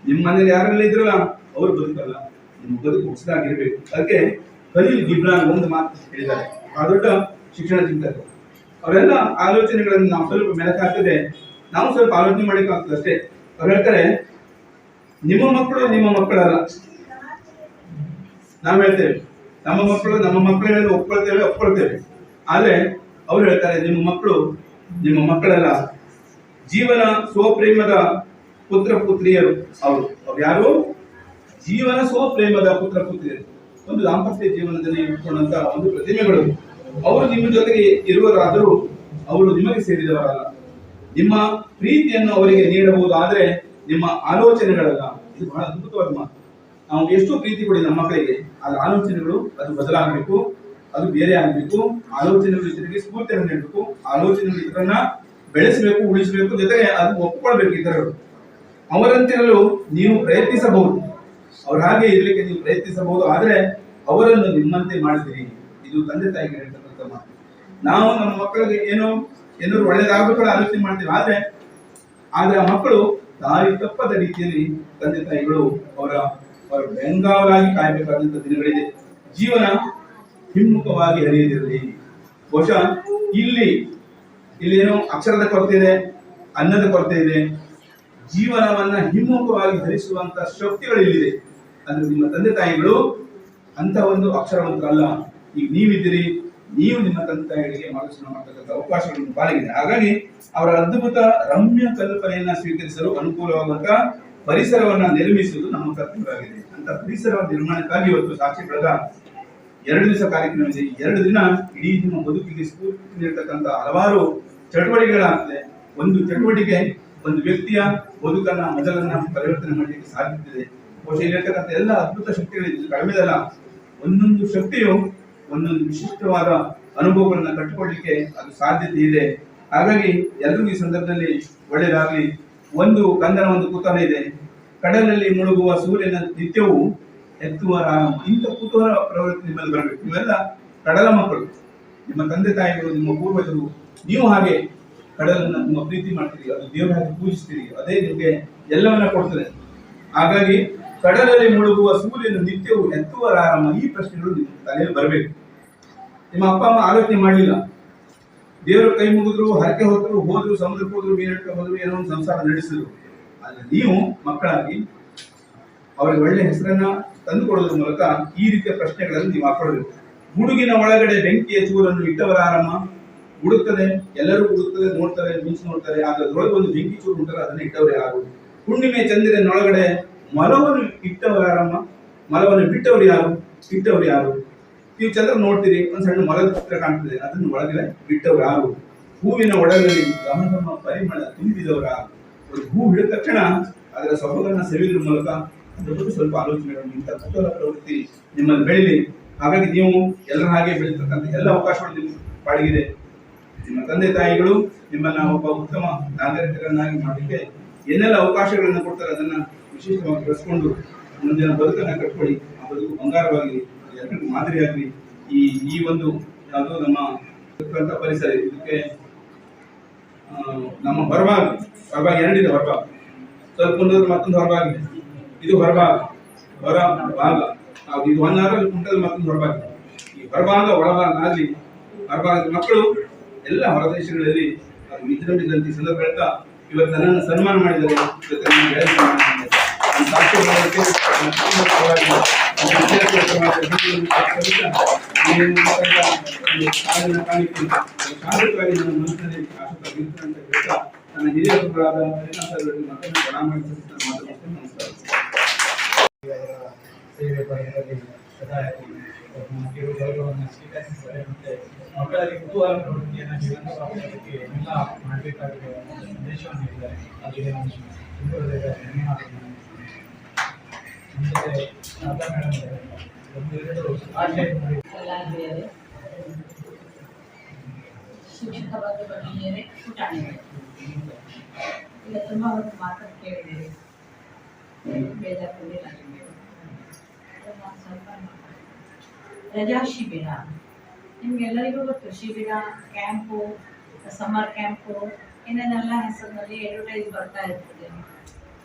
ನಿಮ್ಮ ಮನೇಲಿ ಯಾರೆಲ್ಲ ಇದ್ರಲ್ಲ ಅವ್ರ ಬದುಕಲ್ಲ, ನಿಮ್ಮ ಬದುಕು ಹೊಸದಾಗಿರ್ಬೇಕು. ಅದಕ್ಕೆ ಖಲೀಲ್ ಗಿಬ್ರಾನ್ ಒಂದು ಮಾತು ಹೇಳಿದ್ದಾರೆ, ಆ ದೊಡ್ಡ ಶಿಕ್ಷಣ ಚಿಂತಕರು. ಅವರೆಲ್ಲ ಆಲೋಚನೆಗಳನ್ನು ನಾವು ಸ್ವಲ್ಪ ಮೆಲುಕು ಹಾಕಿದ್ರೆ ನಾವು ಸ್ವಲ್ಪ ಆಲೋಚನೆ ಮಾಡಿಕಾಗ್ತದೆ ಅಷ್ಟೇ. ಅವ್ರು ಹೇಳ್ತಾರೆ, ನಿಮ್ಮ ಮಕ್ಕಳು ನಿಮ್ಮ ಮಕ್ಕಳಲ್ಲ. ನಾವು ಹೇಳ್ತೇವೆ ನಮ್ಮ ಮಕ್ಕಳು ಹೇಳಿ ಒಪ್ಕೊಳ್ತೇವೆ. ಆದ್ರೆ ಅವ್ರು ಹೇಳ್ತಾರೆ, ನಿಮ್ಮ ಮಕ್ಕಳು ನಿಮ್ಮ ಮಕ್ಕಳಲ್ಲ, ಜೀವನ ಸ್ವಪ್ರೇಮದ ಪುತ್ರ ಪುತ್ರಿಯರು. ಅವ್ರು ಯಾರು? ಜೀವನ ಸ್ವಪ್ರೇಮದ ಪುತ್ರ ಪುತ್ರಿಯರು. ಒಂದು ದಾಂಪತ್ಯ ಜೀವನದಲ್ಲಿ ಇಟ್ಕೊಂಡಂತ ಒಂದು ಪ್ರತಿಮೆಗಳು. ಅವರು ನಿಮ್ಮ ಜೊತೆಗೆ ಇರುವರಾದರೂ ಅವರು ನಿಮಗೆ ಸೇರಿದವರಲ್ಲ. ನಿಮ್ಮ ಪ್ರೀತಿಯನ್ನು ಅವರಿಗೆ ನೀಡಬಹುದು, ಆದ್ರೆ ನಿಮ್ಮ ಆಲೋಚನೆಗಳಲ್ಲ. ಇದು ಬಹಳ ಅದ್ಭುತವಾದ ಮಾತು. ನಾವು ಎಷ್ಟು ಪ್ರೀತಿ ಕೊಡಿ ನಮ್ಮ ಮಕ್ಕಳಿಗೆ, ಅದ್ರ ಆಲೋಚನೆಗಳು ಅದು ಬದಲಾಗಬೇಕು, ಅದು ಬೇರೆ ಆಗಬೇಕು. ಆಲೋಚನೆಗಳು ಇತರಿಗೆ ಸ್ಫೂರ್ತಿಯನ್ನು ನೀಡಬೇಕು, ಆಲೋಚನೆಗಳು ಇತರನ್ನ ಬೆಳೆಸಬೇಕು, ಉಳಿಸಬೇಕು, ಜೊತೆಗೆ ಅದು ಒಪ್ಕೊಳ್ಬೇಕು. ಇತರರು ಅವರಂತಿರಲು ನೀವು ಪ್ರಯತ್ನಿಸಬಹುದು, ಅವ್ರ ಹಾಗೆ ಇರ್ಲಿಕ್ಕೆ ನೀವು ಪ್ರಯತ್ನಿಸಬಹುದು, ಆದ್ರೆ ಅವರನ್ನು ನಿಮ್ಮಂತೆ ಮಾಡಿದಿರಿ. ಇದು ತಂದೆ ತಾಯಿಗೆ ಹೇಳ್ತಕ್ಕಂಥ ಮಾತು. ನಾವು ನಮ್ಮ ಮಕ್ಕಳಿಗೆ ಏನಾದ್ರು ಒಳ್ಳೇದಾಗಬೇಕು ಆಲೋಚನೆ ಮಾಡ್ತೀವಿ, ಆದ್ರೆ ಆ ಮಕ್ಕಳು ದಾರಿ ತಪ್ಪದ ರೀತಿಯಲ್ಲಿ ತಂದೆ ತಾಯಿಗಳು ಅವರ ಬೆಂಗಾವಲಾಗಿ ಕಾಯಬೇಕಾದಂತ ದಿನಗಳಿದೆ. ಜೀವನ ಹಿಮ್ಮುಖವಾಗಿ ಹರಿಯದಿರಲಿ. ಬಹುಶಃ ಇಲ್ಲಿ ಏನೋ ಅಕ್ಷರದ ಕೊರತೆ ಇದೆ, ಅನ್ನದ ಕೊರತೆ ಇದೆ. ಜೀವನವನ್ನ ಹಿಮ್ಮುಖವಾಗಿ ಧರಿಸುವಂತ ಶಕ್ತಿಗಳು ಇಲ್ಲಿದೆ. ಅಂದ್ರೆ ನಿಮ್ಮ ತಂದೆ ತಾಯಿಗಳು ಅಂತ ಒಂದು ಅಕ್ಷರವಂತರಲ್ಲ. ಈಗ ನೀವಿದ್ದೀರಿ, ನೀವು ನಿಮ್ಮ ತಂದೆ ತಾಯಿಗಳಿಗೆ ಮಾರ್ಗದರ್ಶನ ಮಾಡತಕ್ಕಂಥ ಅವಕಾಶಗಳನ್ನು ಪಾಲಿಗಿದೆ. ಹಾಗಾಗಿ ಅವರ ಅದ್ಭುತ ರಮ್ಯ ಕಲ್ಪನೆಯನ್ನ ಸ್ವೀಕರಿಸಲು ಅನುಕೂಲವಾಗುವಂತಹ ಪರಿಸರವನ್ನ ನಿರ್ಮಿಸುವುದು ನಮ್ಮ ಕರ್ತವ್ಯವಾಗಿದೆ. ಅಂತ ಪರಿಸರ ನಿರ್ಮಾಣಕ್ಕಾಗಿ ಇವತ್ತು ಸಾಕ್ಷಿ ಬೆಳಗ 2 ದಿವಸ ಕಾರ್ಯಕ್ರಮ ಇದೆ. 2 ದಿನ ಇಡೀ ನಿಮ್ಮ ಬದುಕಿಗೆ ಸ್ಫೂರ್ತಿ ನೀಡತಕ್ಕಂಥ ಹಲವಾರು ಚಟುವಟಿಕೆಗಳಾಗ್ತದೆ. ಒಂದು ಚಟುವಟಿಕೆ ಒಂದು ವ್ಯಕ್ತಿಯ ಬದುಕನ್ನ ಮೊದಲನ್ನ ಪರಿವರ್ತನೆ ಮಾಡಲಿಕ್ಕೆ ಸಾಧ್ಯತೆ ಇದೆ. ಬಹುಶಃ ಇಲ್ಲಿರ್ತಕ್ಕಂಥ ಎಲ್ಲ ಅದ್ಭುತ ಶಕ್ತಿಗಳಿದ್ದು ಕಡಿಮೆದಲ್ಲ. ಒಂದೊಂದು ಶಕ್ತಿಯು ಒಂದೊಂದು ವಿಶಿಷ್ಟವಾದ ಅನುಭವಗಳನ್ನ ಕಟ್ಟಿಕೊಳ್ಳಿಕ್ಕೆ ಅದು ಸಾಧ್ಯತೆ ಇದೆ. ಹಾಗಾಗಿ ಎಲ್ಲರಿಗೂ ಈ ಸಂದರ್ಭದಲ್ಲಿ ಒಳ್ಳೆಯದಾಗಲಿ. ಒಂದು ಕಂದನ ಒಂದು ಕುತೂಹಲ ಇದೆ. ಕಡಲಲ್ಲಿ ಮುಳುಗುವ ಸೂರ್ಯನ ನಿತ್ಯವೂ ಎತ್ತುವ ಇಂಥ ಕುತೂಹಲ ಪ್ರವೃತ್ತಿ ನಿಮ್ಮಲ್ಲಿ ಬರಬೇಕು. ನೀವೆಲ್ಲ ಕಡಲ ಮಕ್ಕಳು, ನಿಮ್ಮ ತಂದೆ ತಾಯಿಗಳು, ನಿಮ್ಮ ಪೂರ್ವಜರು, ನೀವು ಹಾಗೆ ಕಡಲನ್ನ ತುಂಬಾ ಪ್ರೀತಿ ಮಾಡ್ತೀರಿ, ಅದು ದೇವರ ಹಾಗೆ ಪೂಜಿಸ್ತೀರಿ, ಅದೇ ನಿಮಗೆ ಎಲ್ಲವನ್ನ ಕೊಡ್ತದೆ. ಹಾಗಾಗಿ ಕಡಲಲ್ಲಿ ಮುಳುಗುವ ಸೂರ್ಯನ ನಿತ್ಯವೂ ಎತ್ತುವರಾರಮ್ಮ, ಈ ಪ್ರಶ್ನೆಗಳು ನಿಮ್ಮ ತಲೆಯಲ್ಲಿ ಬರಬೇಕು. ನಿಮ್ಮ ಅಪ್ಪ ಅಮ್ಮ ಆಲೋಚನೆ ಮಾಡಲಿಲ್ಲ, ದೇವರ ಕೈ ಮುಗಿದ್ರು, ಹರಕೆ ಹೋದ್ರು, ಸಮುದ್ರಕ್ಕೆ ಹೋದ್ರು, ಮೀನಿಡ್ಕೊಂಡು ಹೋದ್ರು, ಏನೋ ಒಂದು ಸಂಸಾರ ನಡೆಸಿದ್ರು. ಆದ್ರೆ ನೀವು ಮಕ್ಕಳಾಗಿ ಅವರಿಗೆ ಒಳ್ಳೆ ಹೆಸರನ್ನ ತಂದುಕೊಡೋದ್ರ ಮೂಲಕ ಈ ರೀತಿಯ ಪ್ರಶ್ನೆಗಳನ್ನು ನೀವು ಹಾಕೊಳ್ಳಬೇಕು. ಗುಡುಗಿನ ಒಳಗಡೆ ಬೆಂಕಿಯ ಚೂರನ್ನು ಇಟ್ಟವರಾರಮ್ಮ, ಹುಡುಕ್ತದೆ, ಎಲ್ಲರೂ ಹುಡುಕ್ತದೆ, ನೋಡ್ತಾರೆ, ಮಿಂಚು ನೋಡ್ತಾರೆ, ಆದ್ರೆ ಅದ್ರೊಳಗೆ ಒಂದು ಬೆಂಕಿ ಚೂರು ಉಂಟಲ್ಲ, ಅದನ್ನ ಇಟ್ಟವರೇ ಯಾರು? ಹುಣ್ಣಿಮೆ ಚಂದಿರನೊಳಗಡೆ ಮಲವನ್ನು ಇಟ್ಟವರಾರಮ್ಮ, ಮಲವನ್ನು ಬಿಟ್ಟವರು ಯಾರು? ಇಟ್ಟವರು ಯಾರು? ನೀವು ಚಂದ್ರ ನೋಡ್ತೀರಿ, ಒಂದ್ ಸಣ್ಣ ಮಲದ ಚಿತ್ರ ಕಾಣ್ತದೆ, ಅದನ್ನು ಒಳಗಡೆ ಬಿಟ್ಟವರು ಯಾರು? ಹೂವಿನ ಒಳಗಲ್ಲಿ ಗಮನ ಪರಿಮಳ ತುಂಬಿದವರ ಒಂದು ಹೂ ಹಿಡಿದ ತಕ್ಷಣ ಅದರ ಸೊಬಗನ್ನ ಸೆಳೆಯುವ ಮೂಲಕ ಅದ್ರ ಬಗ್ಗೆ ಸ್ವಲ್ಪ ಆಲೋಚನೆಗಳು, ಇಂಥ ಕುತೂಹಲ ಪ್ರವೃತ್ತಿ ನಿಮ್ಮಲ್ಲಿ ಬೆಳೀಲಿ. ಹಾಗಾಗಿ ನೀವು ಎಲ್ಲರ ಹಾಗೆ ಬೆಳೀತಕ್ಕಂಥ ಎಲ್ಲ ಅವಕಾಶಗಳು ನಿಮ್ಮ ಪಾಡಿಗಿದೆ. ನಿಮ್ಮ ತಂದೆ ತಾಯಿಗಳು ನಿಮ್ಮನ್ನ ಒಬ್ಬ ಉತ್ತಮ ನಾಗರಿಕರನ್ನಾಗಿ ಮಾಡಲಿಕ್ಕೆ ಏನೆಲ್ಲ ಅವಕಾಶಗಳನ್ನು ಕೊಡ್ತಾರೆ ಅದನ್ನ ವಿಶೇಷವಾಗಿ ಬಳಸ್ಕೊಂಡು ಮುಂದಿನ ಬದುಕನ್ನ ಕಟ್ಕೊಳ್ಳಿ. ಆ ಬದುಕು ಬಂಗಾರವಾಗಿ ಎಲ್ಲರಿಗೂ ಮಾದರಿಯಾಗಲಿ. ಈ ಒಂದು ಯಾವುದು ನಮ್ಮ ಪರಿಸರ, ಇದಕ್ಕೆ ನಮ್ಮ ಹೊರಭಾಗ 2 ಇದೆ. ಹೊರಭಾಗ ಸ್ವಲ್ಪ ಮುಂದೆ ಮತ್ತೊಂದು ಹೊರಭಾಗ ಇದೆ. ಇದು ಹೊರಭಾಗ ಇದು 1 hour ಕುಂಟದ ಮತ್ತೊಂದು ಹೊರಭಾಗ. ಈ ಹೊರಭಾಗ ಒಳಭಾಗ ಆಗಲಿ, ಹೊರಭಾಗದ ಮಕ್ಕಳು ಎಲ್ಲ ಹೊರ ದೇಶಗಳಲ್ಲಿ ವಿಜೃಂಭಿಸಿದಂತೆ ಸಂದರ್ಭ ಹೇಳ್ತಾ ಇವತ್ತು ನನ್ನನ್ನು ಸನ್ಮಾನ ಮಾಡಿದ್ದಾರೆ. ನನ್ನ ಹಿರಿಯ ಗುರುಗಳಾದ ಸೇವೆ ಪಡೆದಲ್ಲಿ ಸದಾ ಗೌರವವನ್ನು ಸ್ವೀಕರಿಸಿದ್ದಾರೆ. ಮತ್ತೆ ಮಕ್ಕಳಲ್ಲಿ ಕುತೂಹಲ ಪ್ರವೃತ್ತಿಯನ್ನು ಜೀವಂತವಾಗಿ ಎಲ್ಲ ಮಾಡಬೇಕಾಗಿದೆ ಸಂದೇಶವನ್ನು ನೀಡಿದ್ದಾರೆ. ಅದಕ್ಕೆ ನಾನು ಧನ್ಯವಾದಗಳು. ರಾಧಾ ಮೇಡಮ್ ಒಂದೆರಡು ಆಶಯ ಶಿಕ್ಷಕ ವರ್ಗ ಭಗಿನಿಯರೇ, ಪುಟಾಣಿಯರೇ, ಈಗ ತುಂಬ ಒಂದು ಮಾತನ್ನು ಕೇಳಿದ್ದೀರಿ, ಬೇಜಾರು ಸ್ವಲ್ಪ ರಜಾ ಶಿಬಿರ ನಿಮ್ಗೆಲ್ಲರಿಗೂ ಗೊತ್ತು. ಶಿಬಿರ, ಕ್ಯಾಂಪು, ಸಮ್ಮರ್ ಕ್ಯಾಂಪು ಏನೇನೆಲ್ಲ ಹೆಸರಿನಲ್ಲಿ ಅಡ್ವರ್ಟೈಸ್ ಬರ್ತಾ ಇರ್ತದೆ.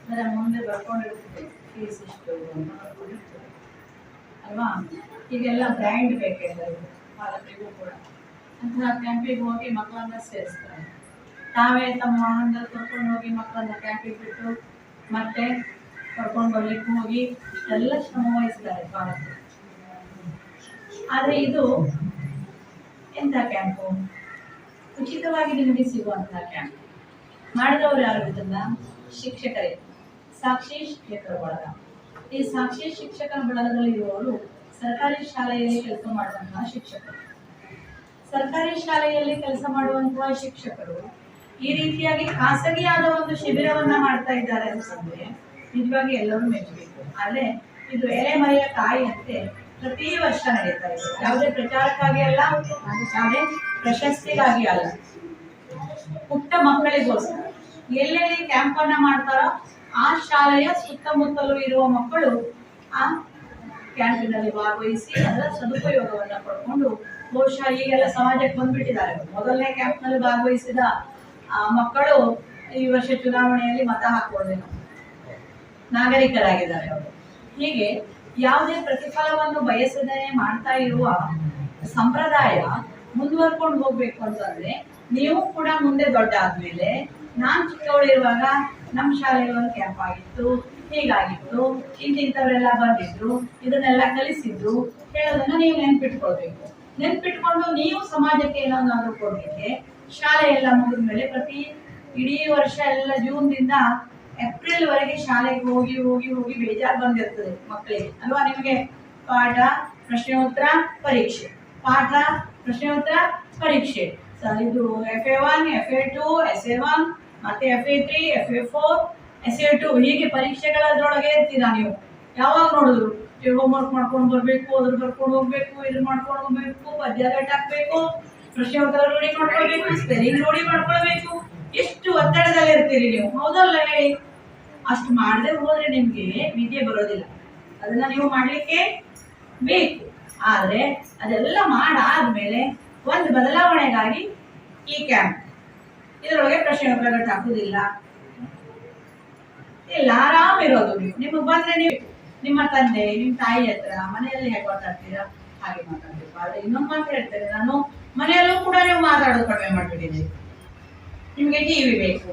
ಅದರ ಮುಂದೆ ಬರ್ಕೊಂಡಿರ್ತದೆ ಫೀಸ್ ಇಷ್ಟು ಅಂತ ಬರ್ಕೊಂಡಿರ್ತದೆ ಅಲ್ವಾ. ಈಗೆಲ್ಲ ಬ್ರ್ಯಾಂಡ್ ಬೇಕೆಲ್ಲರಿಗೂ, ಪಾಲಕರಿಗೂ ಕೂಡ. ಅಂತಹ ಕ್ಯಾಂಪಿಗೆ ಹೋಗಿ ಮಕ್ಕಳನ್ನ ಸೇರಿಸ್ತಾರೆ. ತಾವೇ ತಮ್ಮ ವಾಹನದಲ್ಲಿ ಕರ್ಕೊಂಡು ಹೋಗಿ ಮಕ್ಕಳನ್ನ ಕ್ಯಾಂಪಿಗೆ ಬಿಟ್ಟು ಮತ್ತೆ ಕರ್ಕೊಂಡು ಬರ್ಲಿಕ್ಕೆ ಹೋಗಿ ಎಲ್ಲ ಶ್ರಮ ವಹಿಸ್ತಾರೆ ಪಾಲಕರು. ಆದರೆ ಇದು ಎಂಥ ಕ್ಯಾಂಪು? ಉಚಿತವಾಗಿ ನಿಮಗೆ ಸಿಗುವಂತಹ ಕ್ಯಾಂಪ್. ಮಾಡಿದವರು ಯಾರು ಇದನ್ನ? ಶಿಕ್ಷಕರೇ, ಸಾಕ್ಷಿ ಶಿಕ್ಷಕರ ಬಳಗ. ಈ ಸಾಕ್ಷಿ ಶಿಕ್ಷಕರ ಬಳಗದಲ್ಲಿ ಇರುವವರು ಸರ್ಕಾರಿ ಶಾಲೆಯಲ್ಲಿ ಕೆಲಸ ಮಾಡುವಂತಹ ಶಿಕ್ಷಕರು. ಸರ್ಕಾರಿ ಶಾಲೆಯಲ್ಲಿ ಕೆಲಸ ಮಾಡುವಂತಹ ಶಿಕ್ಷಕರು ಈ ರೀತಿಯಾಗಿ ಖಾಸಗಿಯಾದ ಒಂದು ಶಿಬಿರವನ್ನ ಮಾಡ್ತಾ ಇದ್ದಾರೆ ಅಂತಂದ್ರೆ ನಿಜವಾಗಿ ಎಲ್ಲರೂ ಮೆಚ್ಚಬೇಕು. ಆದ್ರೆ ಇದು ಎಲೆಮರೆಯ ಕಾಯಿಯಂತೆ ಪ್ರತಿ ವರ್ಷ ನಡೀತಾ ಇದೆ. ಯಾವುದೇ ಪ್ರಚಾರಕ್ಕಾಗಿ ಅಲ್ಲ, ಯಾವುದೇ ಪ್ರಶಸ್ತಿಗಾಗಿ ಅಲ್ಲ, ಪುಟ್ಟ ಮಕ್ಕಳಿಗೋಸ್ಕರ. ಎಲ್ಲೆಲ್ಲಿ ಕ್ಯಾಂಪ್ ಅನ್ನ ಮಾಡ್ತಾರೋ ಆ ಶಾಲೆಯ ಸುತ್ತಮುತ್ತಲೂ ಇರುವ ಮಕ್ಕಳು ಆ ಕ್ಯಾಂಪಿನಲ್ಲಿ ಭಾಗವಹಿಸಿ ಅದರ ಸದುಪಯೋಗವನ್ನ ಪಡ್ಕೊಂಡು ಬಹುಶಃ ಈಗೆಲ್ಲ ಸಮಾಜಕ್ಕೆ ಬಂದ್ಬಿಟ್ಟಿದ್ದಾರೆ. ಮೊದಲನೇ ಕ್ಯಾಂಪ್ನಲ್ಲಿ ಭಾಗವಹಿಸಿದ ಮಕ್ಕಳು ಈ ವರ್ಷ ಚುನಾವಣೆಯಲ್ಲಿ ಮತ ಹಾಕೊಳ್ಬೇಕು, ನಾಗರಿಕರಾಗಿದ್ದಾರೆ ಅವರು. ಹೀಗೆ ಯಾವುದೇ ಪ್ರತಿಫಲವನ್ನು ಬಯಸದೇ ಮಾಡ್ತಾ ಇರುವ ಸಂಪ್ರದಾಯ ಮುಂದುವರ್ಕೊಂಡು ಹೋಗ್ಬೇಕು ಅಂತಂದ್ರೆ ನೀವು ಕೂಡ ಮುಂದೆ ದೊಡ್ಡ ಆದ್ಮೇಲೆ, ನಾನ್ ಚಿಕ್ಕವಳಿರುವಾಗ ನಮ್ಮ ಶಾಲೆಯಲ್ಲಿ ಒಂದು ಕ್ಯಾಂಪ್ ಆಗಿತ್ತು, ಹೀಗಾಗಿತ್ತು, ಇಂಥವರೆಲ್ಲ ಬಂದಿದ್ರು, ಇದನ್ನೆಲ್ಲ ಕಲಿಸಿದ್ರು ಹೇಳೋದನ್ನ ನೀವು ನೆನ್ಪಿಟ್ಕೊಳ್ಬೇಕು. ನೆನ್ಪಿಟ್ಕೊಂಡು ನೀವು ಸಮಾಜಕ್ಕೆ ಏನಾದ್ರು ಕೊಡ್ಲಿಕ್ಕೆ ಶಾಲೆ ಎಲ್ಲ ಮುಗಿದ ಮೇಲೆ ಪ್ರತಿ ಇಡೀ ವರ್ಷ ಎಲ್ಲ ಜೂನ್ದಿಂದ ಏಪ್ರಿಲ್ ವರೆಗೆ ಶಾಲೆಗೆ ಹೋಗಿ ಹೋಗಿ ಹೋಗಿ ಬೇಜಾರು ಬಂದಿರ್ತದೆ ಮಕ್ಕಳಿಗೆ ಅಲ್ವಾ? ನಿಮಗೆ ಪಾಠ ಪ್ರಶ್ನೆ ಉತ್ತರ ಪರೀಕ್ಷೆ, ಪಾಠ ಪ್ರಶ್ನೆ ಉತ್ತರ ಪರೀಕ್ಷೆ, ಇದು FA1 FA2 SA1 ಮತ್ತೆ FA3 FA4 SA2 ಹೀಗೆ ಪರೀಕ್ಷೆಗಳದ್ರೊಳಗೆ ಇರ್ತೀರಾ ನೀವು. ಯಾವಾಗ ನೋಡಿದ್ರು ಹೋಮ್ವರ್ಕ್ ಮಾಡ್ಕೊಂಡು ಬರ್ಬೇಕು, ಅದ್ರ ಬರ್ಕೊಂಡು ಹೋಗ್ಬೇಕು, ಇದು ಮಾಡ್ಕೊಂಡು ಹೋಗ್ಬೇಕು, ಪದ್ಯಗಟ್ಟು ಹಾಕ್ಬೇಕು, ಪ್ರಶ್ನೆ ಉತ್ತರ ರೂಢಿ ಮಾಡ್ಕೊಳ್ಬೇಕು, ಸ್ಪೆಲ್ಲಿಂಗ್ ರೂಢಿ ಮಾಡ್ಕೊಳ್ಬೇಕು. ಎಷ್ಟು ಒತ್ತಡದಲ್ಲಿ ಇರ್ತೀರಿ ನೀವು, ಹೌದಲ್ಲ ಹೇಳಿ? ಅಷ್ಟು ಮಾಡದೆ ಹೋದ್ರೆ ನಿಮ್ಗೆ ವಿದ್ಯೆ ಬರೋದಿಲ್ಲ. ಅದನ್ನ ನೀವು ಮಾಡ್ಲಿಕ್ಕೆ ಬೇಕು. ಆದ್ರೆ ಅದೆಲ್ಲ ಮಾಡಾದ್ಮೇಲೆ ಒಂದು ಬದಲಾವಣೆಗಾಗಿ ಈ ಕ್ಯಾಂಪ್ ಇದರೊಳಗೆ ಪ್ರಶ್ನೆ ಉತ್ತರಗಟ್ಟು ಹಾಕುದಿಲ್ಲ, ಇಲ್ಲ ಆರಾಮ್ ಇರೋದು. ನೀವು ನಿಮಗೆ ಬಂದ್ರೆ ನೀವು ನಿಮ್ಮ ತಂದೆ ನಿಮ್ಮ ತಾಯಿ ಹತ್ರ ಮನೆಯಲ್ಲಿ ಹೇಗೆ ಮಾತಾಡ್ತೀರಾ ಹಾಗೆ ಮಾತಾಡ್ಬೇಕು. ಆದ್ರೆ ಇನ್ನೊಂದು ಮಾತು ಹೇಳ್ತೇನೆ ನಾನು, ಮನೆಯಲ್ಲೂ ಕೂಡ ನೀವು ಮಾತಾಡೋದು ಕಡಿಮೆ ಮಾಡ್ಬಿಟ್ಟಿದ್ದೀರಿ. ನಿಮ್ಗೆ ಟಿವಿ ಬೇಕು,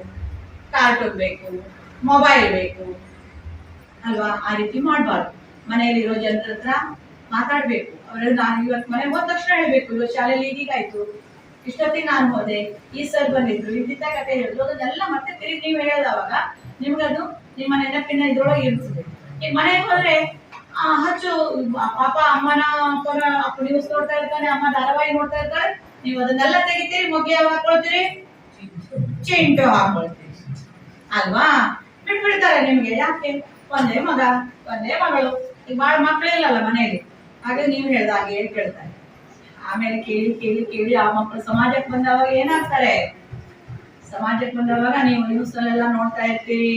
ಕಾರ್ಟೂನ್ ಬೇಕು, ಮೊಬೈಲ್ ಬೇಕು ಅಲ್ವಾ? ಆ ರೀತಿ ಮಾಡಬಾರ್ದು. ಮನೆಯಲ್ಲಿರೋ ಜನರ ಹತ್ರ ಮಾತಾಡ್ಬೇಕು. ಅವ್ರಿಗೆ ನಾನು ಇವತ್ತು ಮನೆಗೆ ಹೋದ ತಕ್ಷಣ ಹೇಳ್ಬೇಕು, ಇವತ್ತು ಶಾಲೆಯಲ್ಲಿ ಈಗಾಯ್ತು, ಇಷ್ಟೊತ್ತಿಗೆ ನಾನು ಹೋದೆ, ಈ ಸರ್ ಬಂದಿದ್ರು, ಇಂಥ ಕತೆ ಹೇಳಿದ್ರು, ಅದನ್ನೆಲ್ಲ ಮತ್ತೆ ತಿರುಗಿ ನೀವು ಹೇಳಿದವಾಗ ನಿಮ್ಗದು ನಿಮ್ಮ ನೆನಪಿನ ಇದ್ರೊಳಗೆ ಇರ್ತದೆ. ಈಗ ಮನೆಗೆ ಹೋದ್ರೆ ಹಚ್ಚು ಪಾಪ ಅಮ್ಮನ ಅಪ್ಪ ನ್ಯೂಸ್ ನೋಡ್ತಾ ಇರ್ತಾನೆ, ಅಮ್ಮ ಧಾರಾವಾಹಿ ನೋಡ್ತಾ ಇರ್ತಾರೆ, ನೀವು ಅದನ್ನೆಲ್ಲ ತೆಗಿತೀರಿ, ಮೊಗ್ಗೆ ಹಾಕೊಳ್ತೀರಿ, ಚಿಂಟು ಹಾಕೊಳ್ತೀರಿ ಅಲ್ವಾ? ಬಿಟ್ಬಿಡ್ತಾರೆ ನಿಮ್ಗೆ. ಯಾಕೆ? ಒಂದೇ ಮಗ ಒಂದೇ ಮಗಳು, ಈಗ ಬಾಳ ಮಕ್ಕಳಿಲ್ಲಲ್ಲ ಮನೆಯಲ್ಲಿ, ಹಾಗೆ ನೀವು ಹೇಳ್ದ ಹಾಗೆ ಕೇಳ್ತಾರೆ. ಆಮೇಲೆ ಕೇಳಿ ಕೇಳಿ ಕೇಳಿ ಆ ಮಕ್ಕಳು ಸಮಾಜಕ್ಕೆ ಬಂದವಾಗ ಏನಾಗ್ತಾರೆ? ಸಮಾಜಕ್ಕೆ ಬಂದವಾಗ ನೀವು ನ್ಯೂಸ್ ಅಲ್ಲೆಲ್ಲ ನೋಡ್ತಾ ಇರ್ತೀರಿ,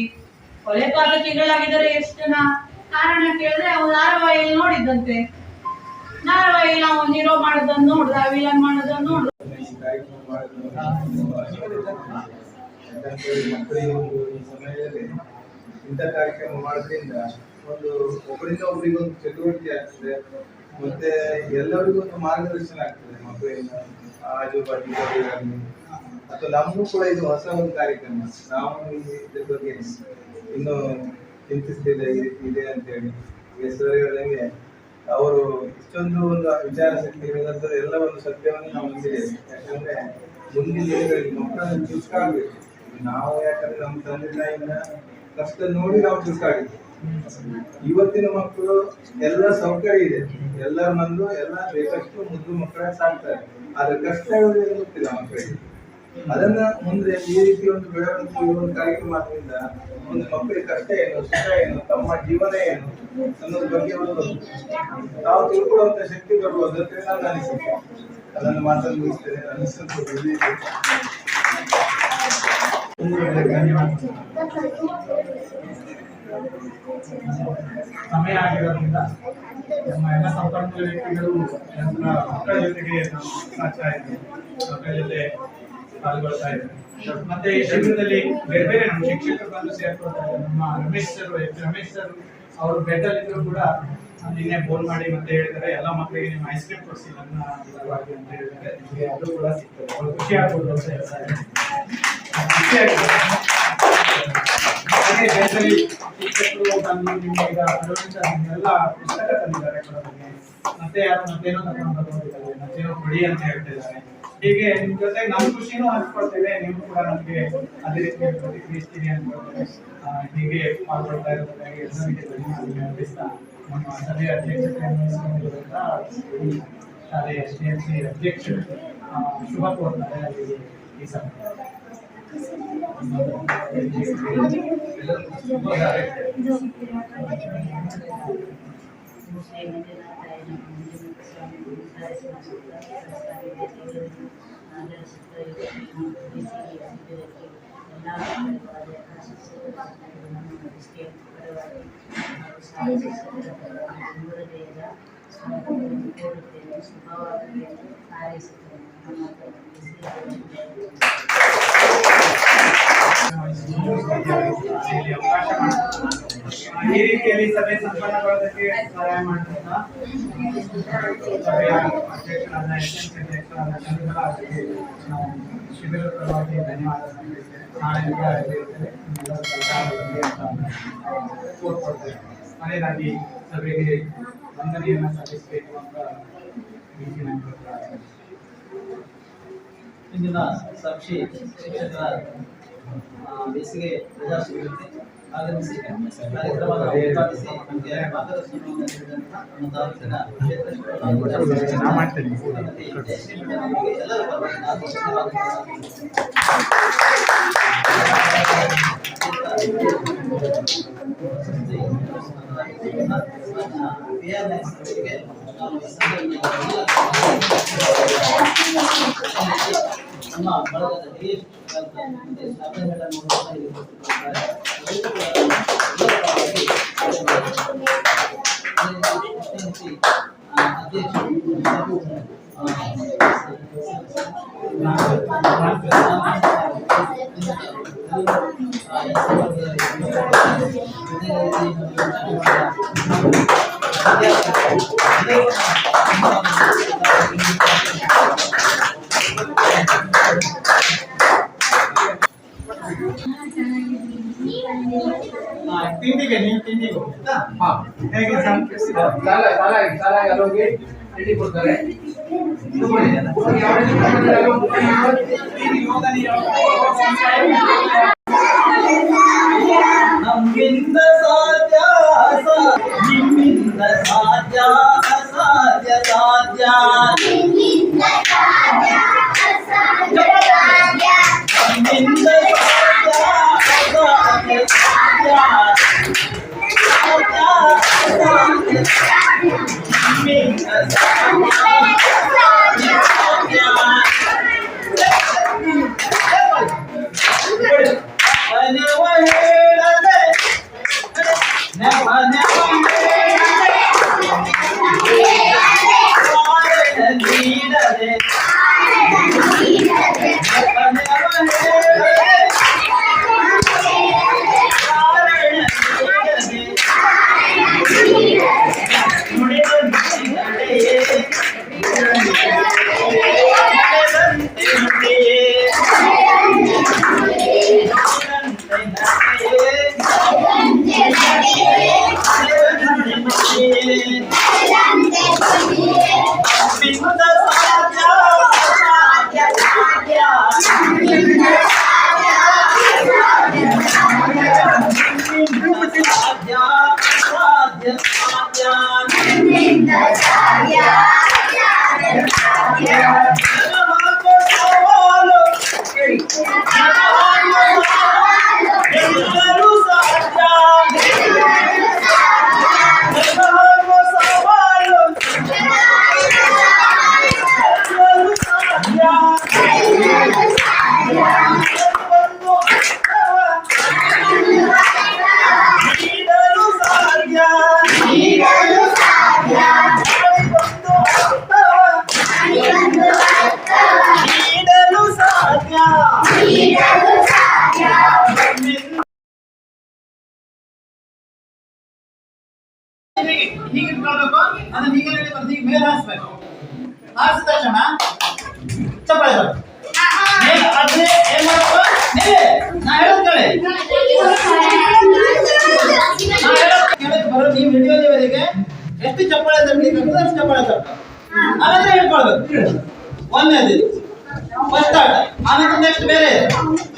ಕೊಲೆ ಪಾತಕಿಗಳಾಗಿದ್ದಾರೆ ಎಷ್ಟು ಜನ. ಕಾರಣ ಕೇಳಿದ್ರೆ ಅವ್ನು ಧಾರಾವಾಹಿಯಲ್ಲಿ ನೋಡಿದ್ದಂತೆ, ಧಾರಾವಾಹಿಯಲ್ಲಿ ಅವನು ಹೀರೋ ಮಾಡೋದನ್ನು ನೋಡ್ದ, ವಿಲನ್ ಮಾಡೋದನ್ನು ನೋಡ್ದ. ಮಕ್ಕಳಿಗೆ ಈ ಸಮಯದಲ್ಲಿ ಇಂಥ ಕಾರ್ಯಕ್ರಮ ಮಾಡೋದ್ರಿಂದ ಒಬ್ಬರಿಂದ ಒಬ್ಬರಿಗೆ ಒಂದು ಚಟುವಟಿಕೆ ಆಗ್ತದೆ, ಮತ್ತೆ ಎಲ್ಲರಿಗೂ ಒಂದು ಮಾರ್ಗದರ್ಶನ ಆಗ್ತದೆ. ಮಕ್ಕಳಿಂದ ಆಜು ಬಾಜುಗಾಗಲಿ ಅಥವಾ ನಮಗೂ ಕೂಡ ಇದು ಹೊಸ ಒಂದು ಕಾರ್ಯಕ್ರಮ. ನಾವು ಇದ್ರ ಬಗ್ಗೆ ಇನ್ನು ಚಿಂತಿಸ್ತಿಲ್ಲ ಈ ರೀತಿ ಇದೆ ಅಂತ ಹೇಳಿ. ಹೆಸರುಗಳಂಗೆ ಅವರು ಇಷ್ಟೊಂದು ಒಂದು ವಿಚಾರ ಶಕ್ತಿ ಹೇಳಿದಂಥದ್ದು ಎಲ್ಲ ಒಂದು ಸತ್ಯವನ್ನು ನಾವು ಹೊಂದಿದ್ದೇವೆ. ಯಾಕಂದ್ರೆ ಮುಂದಿನ ದಿನಗಳಿಗೆ ಮಕ್ಕಳನ್ನು ಚುರುಕಾಗಬೇಕು. ನಾವು ಯಾಕಂದ್ರೆ ನಮ್ಮ ತಂದೆ ತಾಯಿನ ಕಷ್ಟ ನೋಡಿ ನಾವು ಚುರುಕಾಗಿದ್ವಿ. ಇವತ್ತಿನ ಮಕ್ಕಳು ಎಲ್ಲ ಸೌಕರ್ಯ ಇದೆ, ಎಲ್ಲರ ಮಂದು ಎಲ್ಲ ಬೇಕಷ್ಟು ಮುದ್ದು ಮಕ್ಕಳೇ ಸಾಕ್ತಾರೆ, ಆದ್ರೆ ಕಷ್ಟಗಳು ಗೊತ್ತಿಲ್ಲ ಮಕ್ಕಳಿಗೆ. ಅದನ್ನ ಮುಂದೆ ಈ ರೀತಿ ಒಂದು ಬೆಳವಣಿಗೆ ಒಂದು ಕಾರ್ಯಕ್ರಮ ಮಾಡೋದ್ರಿಂದ ಒಂದು ಮಕ್ಕಳಿಗೆ ಕಷ್ಟ ಏನು, ಸುಖ ಏನು, ತಮ್ಮ ಜೀವನ ಏನು ಅನ್ನೋದ್ರ ಬಗ್ಗೆ ಒಂದು ನಾವು ತಿಳ್ಕೊಳ್ಳುವಂತ ಶಕ್ತಿ ಬರ್ಬೋದು ಅಂತ ನಾನು ಅನಿಸುತ್ತೆ. ಅದನ್ನು ಮಾತನ್ನು ಮುಗಿಸ್ತೇನೆ. ಸಮಯ ಆಗಿರೋದ್ರಿಂದ ನಮ್ಮ ಎಲ್ಲ ಸಂಪನ್ಮೂಲ ವ್ಯಕ್ತಿಗಳು ಮಕ್ಕಳ ಜೊತೆಗೆ ನಾವು ಸಾಕ್ತಾ ಇದ್ದೀವಿ, ಮಕ್ಕಳ ಜೊತೆ ಪಾಲ್ಗೊಳ್ತಾ ಇದ್ದೀವಿ. ಮತ್ತೆ ಈ ಶಿಬಿರದಲ್ಲಿ ಬೇರೆ ಬೇರೆ ನಮ್ಮ ಶಿಕ್ಷಕರು ಬಂದು ಸೇರ್ಕೊಳ್ತಾರೆ. ನಮ್ಮ ರಮೇಶ್ ಸರ್ ಅವರು ಬೆಡ್ಡಲ್ಲಿ ಇದ್ರು ಕೂಡ ನಿನ್ನೆ ಫೋನ್ ಮಾಡಿ ಮತ್ತೆ ಹೇಳಿದ್ದಾರೆ, ಎಲ್ಲ ಮಕ್ಕಳಿಗೆ ನಿಮ್ಮ ಐಸ್ ಕ್ರೀಮ್ ಕೊಡಿಸಿ ನನ್ನ ವಿಧವಾಗಿ ಅಂತ ಹೇಳಿದ್ದಾರೆ. ನಿಮಗೆ ಅದು ಕೂಡ ಸಿಗ್ತದೆ, ಅವ್ರು ಖುಷಿ ಆಗ್ಬೋದು ಅಂತ ಹೇಳ್ತಾರೆ. ಹಾಗೆ ಬೆಡ್ಡಲ್ಲಿ ಶಿಕ್ಷಕರು ಬಂದು ನಿಮ್ಗೆ ಎಲ್ಲ ಪುಸ್ತಕ ತಂದಿದ್ದಾರೆ ಕೊಡೋದಕ್ಕೆ, ಮತ್ತೆ ಯಾರು ಮತ್ತೇನೋ ತಗೊಂಡು ಬರ್ಬೋದಿದ್ದಾರೆ, ಮತ್ತೇನೋ ಕೊಡಿ ಅಂತ ಹೇಳ್ತಿದ್ದಾರೆ. ಹೀಗೆ ನಿಮ್ ಜೊತೆ ನಮ್ಮ ಖುಷಿನೂ ಹಂಚ್ಕೊಳ್ತೇವೆ, ನೀವು ಕೂಡ ನಮಗೆ ಅದೇ ರೀತಿ ಪ್ರತಿಕ್ರಿಯಿಸ್ತೀರಿ ಅನ್ಕೊಳ್ತೇವೆ. ಹೀಗೆ ಪಾಲ್ಗೊಳ್ತಾ ಇರೋದಕ್ಕಾಗಿ ಎಲ್ಲರಿಗೆ ಧನ್ಯವಾದ ಅರ್ಪಿಸ್ತಾ ನಮ್ಮ ಸಭೆಯ ಅಧ್ಯಕ್ಷತೆಯನ್ನು ವಹಿಸಿಕೊಂಡಿರುವಂತ ಶಾಲೆಯ SDMC ಅಧ್ಯಕ್ಷರು ಶುಭ ಕೋರ್ತಾರೆ ಅವರಿಗೆ ಈ ಸಭೆ. ಈ ರೀತಿಯಲ್ಲಿ ಸಭೆ ಸಂಪನ್ನಗೊಳ್ಳೋದಕ್ಕೆ ಸಹಾಯ ಮಾಡುತ್ತಾ ಸಭೆಯ ಅಧ್ಯಕ್ಷರಾದ SMC ಅಧ್ಯಕ್ಷರಾದ ಚಂದ್ರ ಅವರಿಗೆ ನಾವು ಶಿಬಿರದ ಪರವಾಗಿ ಧನ್ಯವಾದ ಸಲ್ಲಿಸ್ತೇವೆ. ನಾಳೆಯಿಂದ ಇರ್ತೇವೆ, ನಿಮ್ಮೆಲ್ಲರ ಸರ್ಕಾರದಲ್ಲಿ ಅಂತ ಕೋರ್ಕೊಡ್ತೇವೆ. ಮನೆಯದಾಗಿ ಸಭೆಗೆ ವಂದನೆಯನ್ನು ಸಲ್ಲಿಸಬೇಕು ಅಂತ ಈ ದಿನಾಂಕ ಇಂದಿನ ಸಾಕ್ಷಿ ಶಿಕ್ಷಕರ ಬೇಸಿಗೆ ರಜಾ ಶಿಬಿರಕ್ಕೆ ಆಗಮಿಸಿ ಕಾರ್ಯಕ್ರಮದ ಉದ್ಘಾಟಿಸಿ ನಮಗೆ ಮಾರ್ಗದರ್ಶನವನ್ನು ನೀಡಿದಂತಹ ನಮ್ಮ ತಾಲೂಕಿನ ಕ್ಷೇತ್ರ ಎಲ್ಲರೂ ನಮ್ಮ ಬಳಗದ ಹಿರಿಯ ಅಧ್ಯಕ್ಷರು ತಿಂಡಿಗೆ ನೀವು ತಿಂಡಿಗೆ ಹೋಗ್ತಾ ಹೇಗೆ ಹೋಗಿ ತಿಂಡಿ ಕೊಡ್ತಾರೆ. ನಮ್ಮಿಂದ ಸಾಧ್ಯ ನಿಮ್ಮಿಂದ ಸಾಧ್ಯ ಅಸಾಧ್ಯ ಸಾಧ್ಯ ನಮ್ಮಿಂದ ಸಾಧ್ಯ ಅಸಾಧ್ಯ ಹೀಗೆ ಇಟ್ಕೊಳ್ಬೇಕು. ಅದನ್ನ ಹೀಗೆ ಬರ್ದು ಈಗ ಮೇಲೆ ಹಾರಿಸ್ಬೇಕು. ಹಾರಿಸಿದ ತಕ್ಷಣ ಚಪ್ಪಾಳೆ ಬರುತ್ತೆ. ಅದೇ ಏನ್ ಮಾಡಬೇಕು? ನಾ ಹೇಳೋದು ಕೇಳಿ. ಬರೋದು ನೀವು ಹಿಡಿಯೋದವರೆಗೆ ಎಷ್ಟು ಚಪ್ಪಾಳೆ ತರಲಿಕ್ಕೆ ಅಷ್ಟು ಚಪ್ಪಾಳೆ ತರ್ತಾರೆ. ಆಮೇಲೆ ಹೇಳ್ಕೊಳ್ಬೇಕು. ಒಂದೇದು ಫಸ್ಟ್ ಆಟ, ಆಮೇಲೆ ನೆಕ್ಸ್ಟ್ ಬೇರೆ.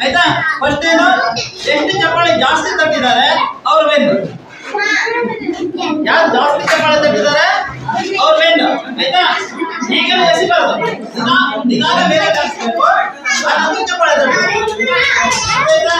ಆಯ್ತಾ? ಫಸ್ಟ್ ಏನು, ಎಷ್ಟು ಚಪ್ಪಾಳೆ ಜಾಸ್ತಿ ತಟ್ಟಿದ್ದಾರೆ ಅವ್ರು ವೆನ್. ಯಾರು ಜಾಸ್ತಿ ಚಪ್ಪಾಳೆ ತಟ್ಟಿದ್ದಾರೆ ಅವ್ರು ವೆನ್. ಆಯ್ತಾ? ಈಗ ಎಸಿಬಾರ್ದು, ನಿಧಾನ ಬೇರೆ ಜಾಸ್ತಿಬೇಕು, ಅದನ್ನು ಚಪ್ಪಾಳೆ ತಟ್ಟಬೇಕು. ಆಯ್ತಾ?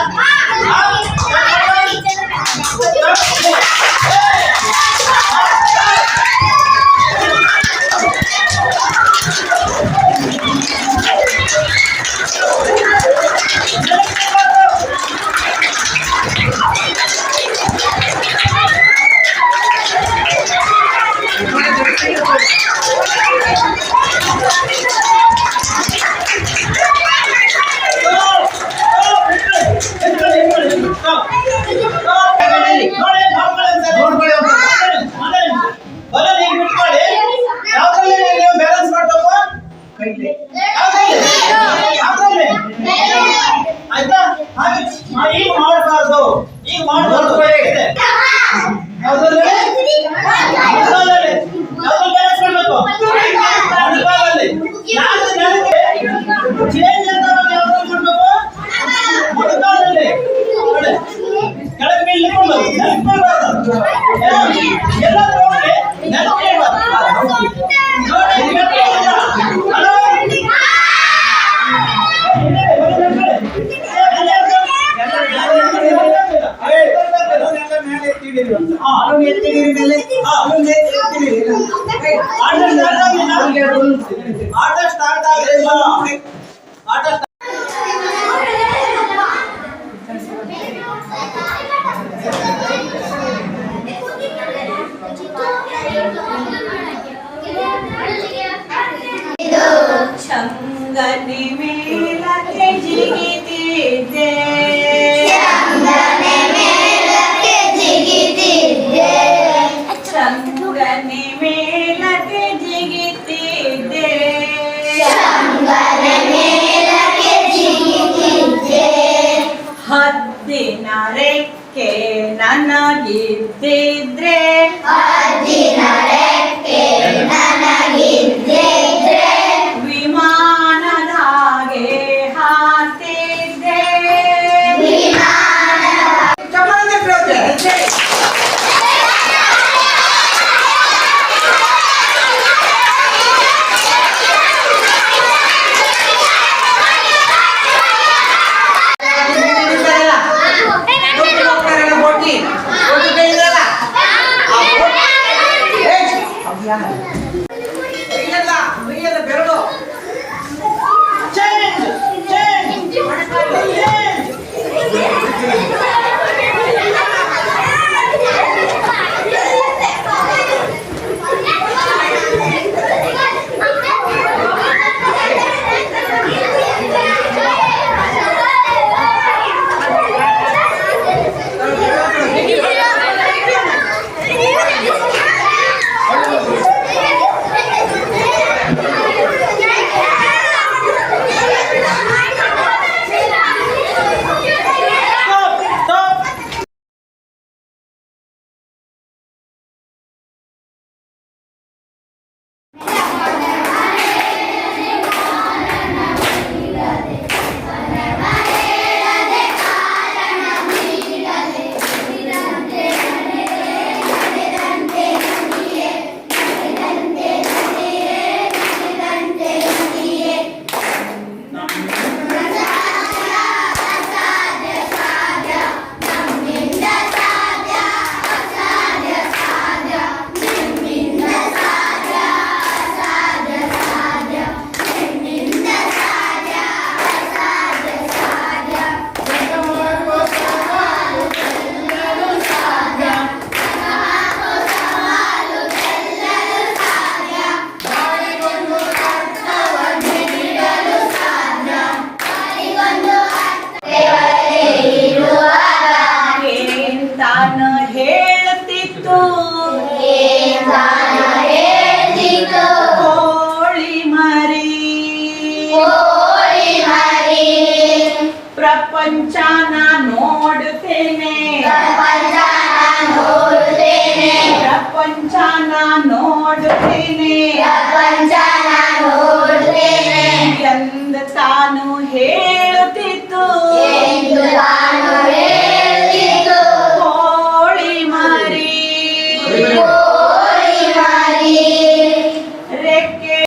ಆಯ್ತಾ? ಹಾಗೆ ಈಗ ಮಾಡಬಾರ್ದು, ಈಗ ಮಾಡಬಾರ್ದು. ಯಾವ್ದ್ರಲ್ಲಿ ಬ್ಯಾಲೆನ್ಸ್ ಮಾಡ್ಬೇಕು. ಆಟ ಸ್ಟಾರ್ಟ್ ಆಗಲಿಲ್ಲ. ಆಟ ಚಂಗನೆ ಮೇಲಕ್ಕೆ ಜಿಗಿತಿದ್ದೆ, ಚಂಗನೆ ಮೇಲಕ್ಕೆ ಜಿಗಿತಿದ್ದೆ, ಹದ್ದಿನ ರೆಕ್ಕೆ ನನಗಿದ್ದಿದ್ರೆ, ವಿಮಾನದ ಹಾಗೆ ಹಾರ್ತಿದ್ದೆ. ಚಪ್ಪಾಳೆ ತಟ್ಟೋದೆ. ಬೆರಳು ಚೇಂಜ್ ಚೇಂಜ್ ಹೇಳ್ತಿತ್ತು ಕೋಳಿ ಮರಿ, ಪ್ರಪಂಚನ ನೋಡುತ್ತೇನೆ, ಪ್ರಪಂಚನ ನೋಡುತ್ತೇನೆ ಎಂದ ತಾನು ಹೇಳುತ್ತಿತ್ತು. ಕೋಳಿ ಮರಿ ರೆಕ್ಕೆ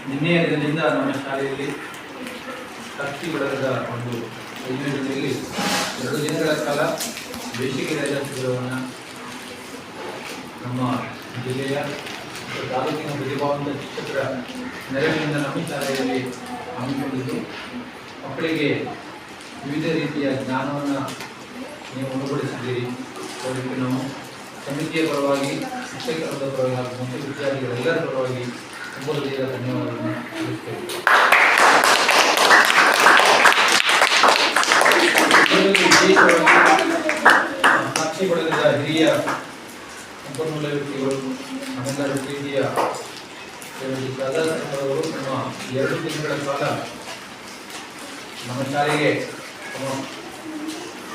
ನಿನ್ನೆಯ ದಿನದಿಂದ ನಮ್ಮ ಶಾಲೆಯಲ್ಲಿ ಸಾಕ್ಷಿ ಬಳಗದ ಒಂದು ಯೋಜನೆಯಲ್ಲಿ 2 ದಿನಗಳ ಕಾಲ ಬೇಸಿಗೆ ರಜಾ ಶಿಬಿರವನ್ನು ನಮ್ಮ ಜಿಲ್ಲೆಯ ಮತ್ತು ತಾಲೂಕಿನ ಪ್ರತಿಭಾವಂತ ಶಿಕ್ಷಕರ ನೆರವಿನಿಂದ ನಮ್ಮ ಶಾಲೆಯಲ್ಲಿ ಹಮ್ಮಿಕೊಂಡಿದ್ದು ಮಕ್ಕಳಿಗೆ ವಿವಿಧ ರೀತಿಯ ಜ್ಞಾನವನ್ನು ನೀವು ಉಣಬಡಿಸಿದ್ದೀರಿ. ಅದಕ್ಕೆ ನಾವು ಸಮಿತಿಯ ಪರವಾಗಿ, ಶಿಕ್ಷಕರ ಪರವಾಗಿ ಹಾಗೂ ಮತ್ತು ವಿದ್ಯಾರ್ಥಿಗಳೆಲ್ಲರ ಪರವಾಗಿ ತುಂಬ ಹೃದಯದ ಧನ್ಯವಾದಗಳನ್ನು ತಿಳಿಸ್ತೇವೆ. ಸಾಕ್ಷಿ ಬಳಗದ ಹಿರಿಯ ಸಂಪನ್ಮೂಲ ವ್ಯಕ್ತಿಗಳು, ನಮ್ಮೆಲ್ಲರ ಪ್ರೀತಿಯ ಸದಾಸಂಗರವರು ನಮ್ಮ 2 ದಿನಗಳ ಕಾಲ ನಮ್ಮ ಶಾಲೆಗೆ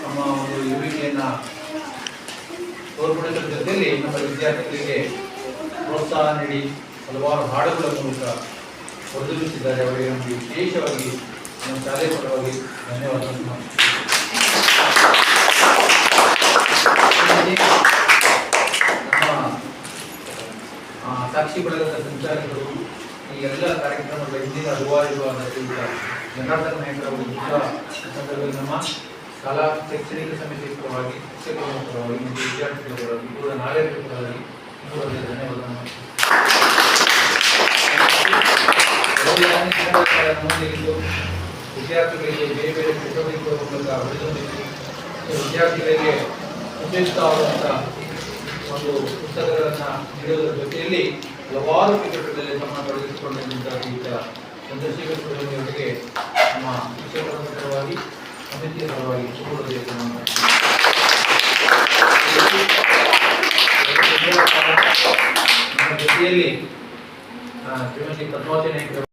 ನಮ್ಮ ಒಂದು ಯುವಿಕೆಯನ್ನು ತೋರ್ಪಡಿಸುವ ಜೊತೆಯಲ್ಲಿ ನಮ್ಮ ವಿದ್ಯಾರ್ಥಿಗಳಿಗೆ ಪ್ರೋತ್ಸಾಹ ನೀಡಿ ಹಲವಾರು ಹಾಡುಗಳ ಮೂಲಕ ಹೊರದಿರುತ್ತಿದ್ದಾರೆ. ಅವರಿಗೆ ನಮಗೆ ವಿಶೇಷವಾಗಿ ನಮ್ಮ ಶಾಲೆ ಪರವಾಗಿ ಧನ್ಯವಾದಗಳನ್ನು. ನಮ್ಮ ಸಾಕ್ಷಿ ಬಳಗದ ಸಂಚಾಲಕರು ಈ ಎಲ್ಲ ಕಾರ್ಯಕ್ರಮಗಳ ಹಿಂದಿನ ರೂವಾರಿಗಳಾದ ಜನಾರ್ದನ ನಾಯಕರ ಸಂದರ್ಭದಲ್ಲಿ ನಮ್ಮ ಶಾಲಾ ಶೈಕ್ಷಣಿಕ ಸಮಿತಿ ಪರವಾಗಿ, ಶಿಕ್ಷಕರ ಪರವಾಗಿ ಮತ್ತು ವಿದ್ಯಾರ್ಥಿಗಳ ಪರವಾಗಿ ಕೂಡ ನಾಳೆಗಳ ಪರವಾಗಿ ಧನ್ಯವಾದಗಳನ್ನು. ನಮ್ಮೊಂದಿಗಿದ್ದು ವಿದ್ಯಾರ್ಥಿಗಳಿಗೆ ಬೇರೆ ಬೇರೆ ಚಟುವಟಿಕೆಗಳ ಮೂಲಕ ಬೆಳೆದೊಂದಿದ್ದು ವಿದ್ಯಾರ್ಥಿಗಳಿಗೆ ಉಪಯುಕ್ತವಾದಂಥ ಒಂದು ಪುಸ್ತಕಗಳನ್ನು ನೀಡುವುದರ ಜೊತೆಯಲ್ಲಿ ಹಲವಾರು ಕ್ಷೇತ್ರಗಳಲ್ಲಿ ತಮ್ಮ ತೊಡಗಿಸಿಕೊಂಡಿದ್ದಂಥ ಚಂದ್ರಶೇಖರ್ ನಮ್ಮ ಶಿಕ್ಷಕರ ಪರವಾಗಿ, ಸಮಿತಿಯ ಪರವಾಗಿ ನಮ್ಮ ಜೊತೆಯಲ್ಲಿ ಶ್ರೀಮತಿ ಪದ್ಮಾವತಿ ನಾಯಕರು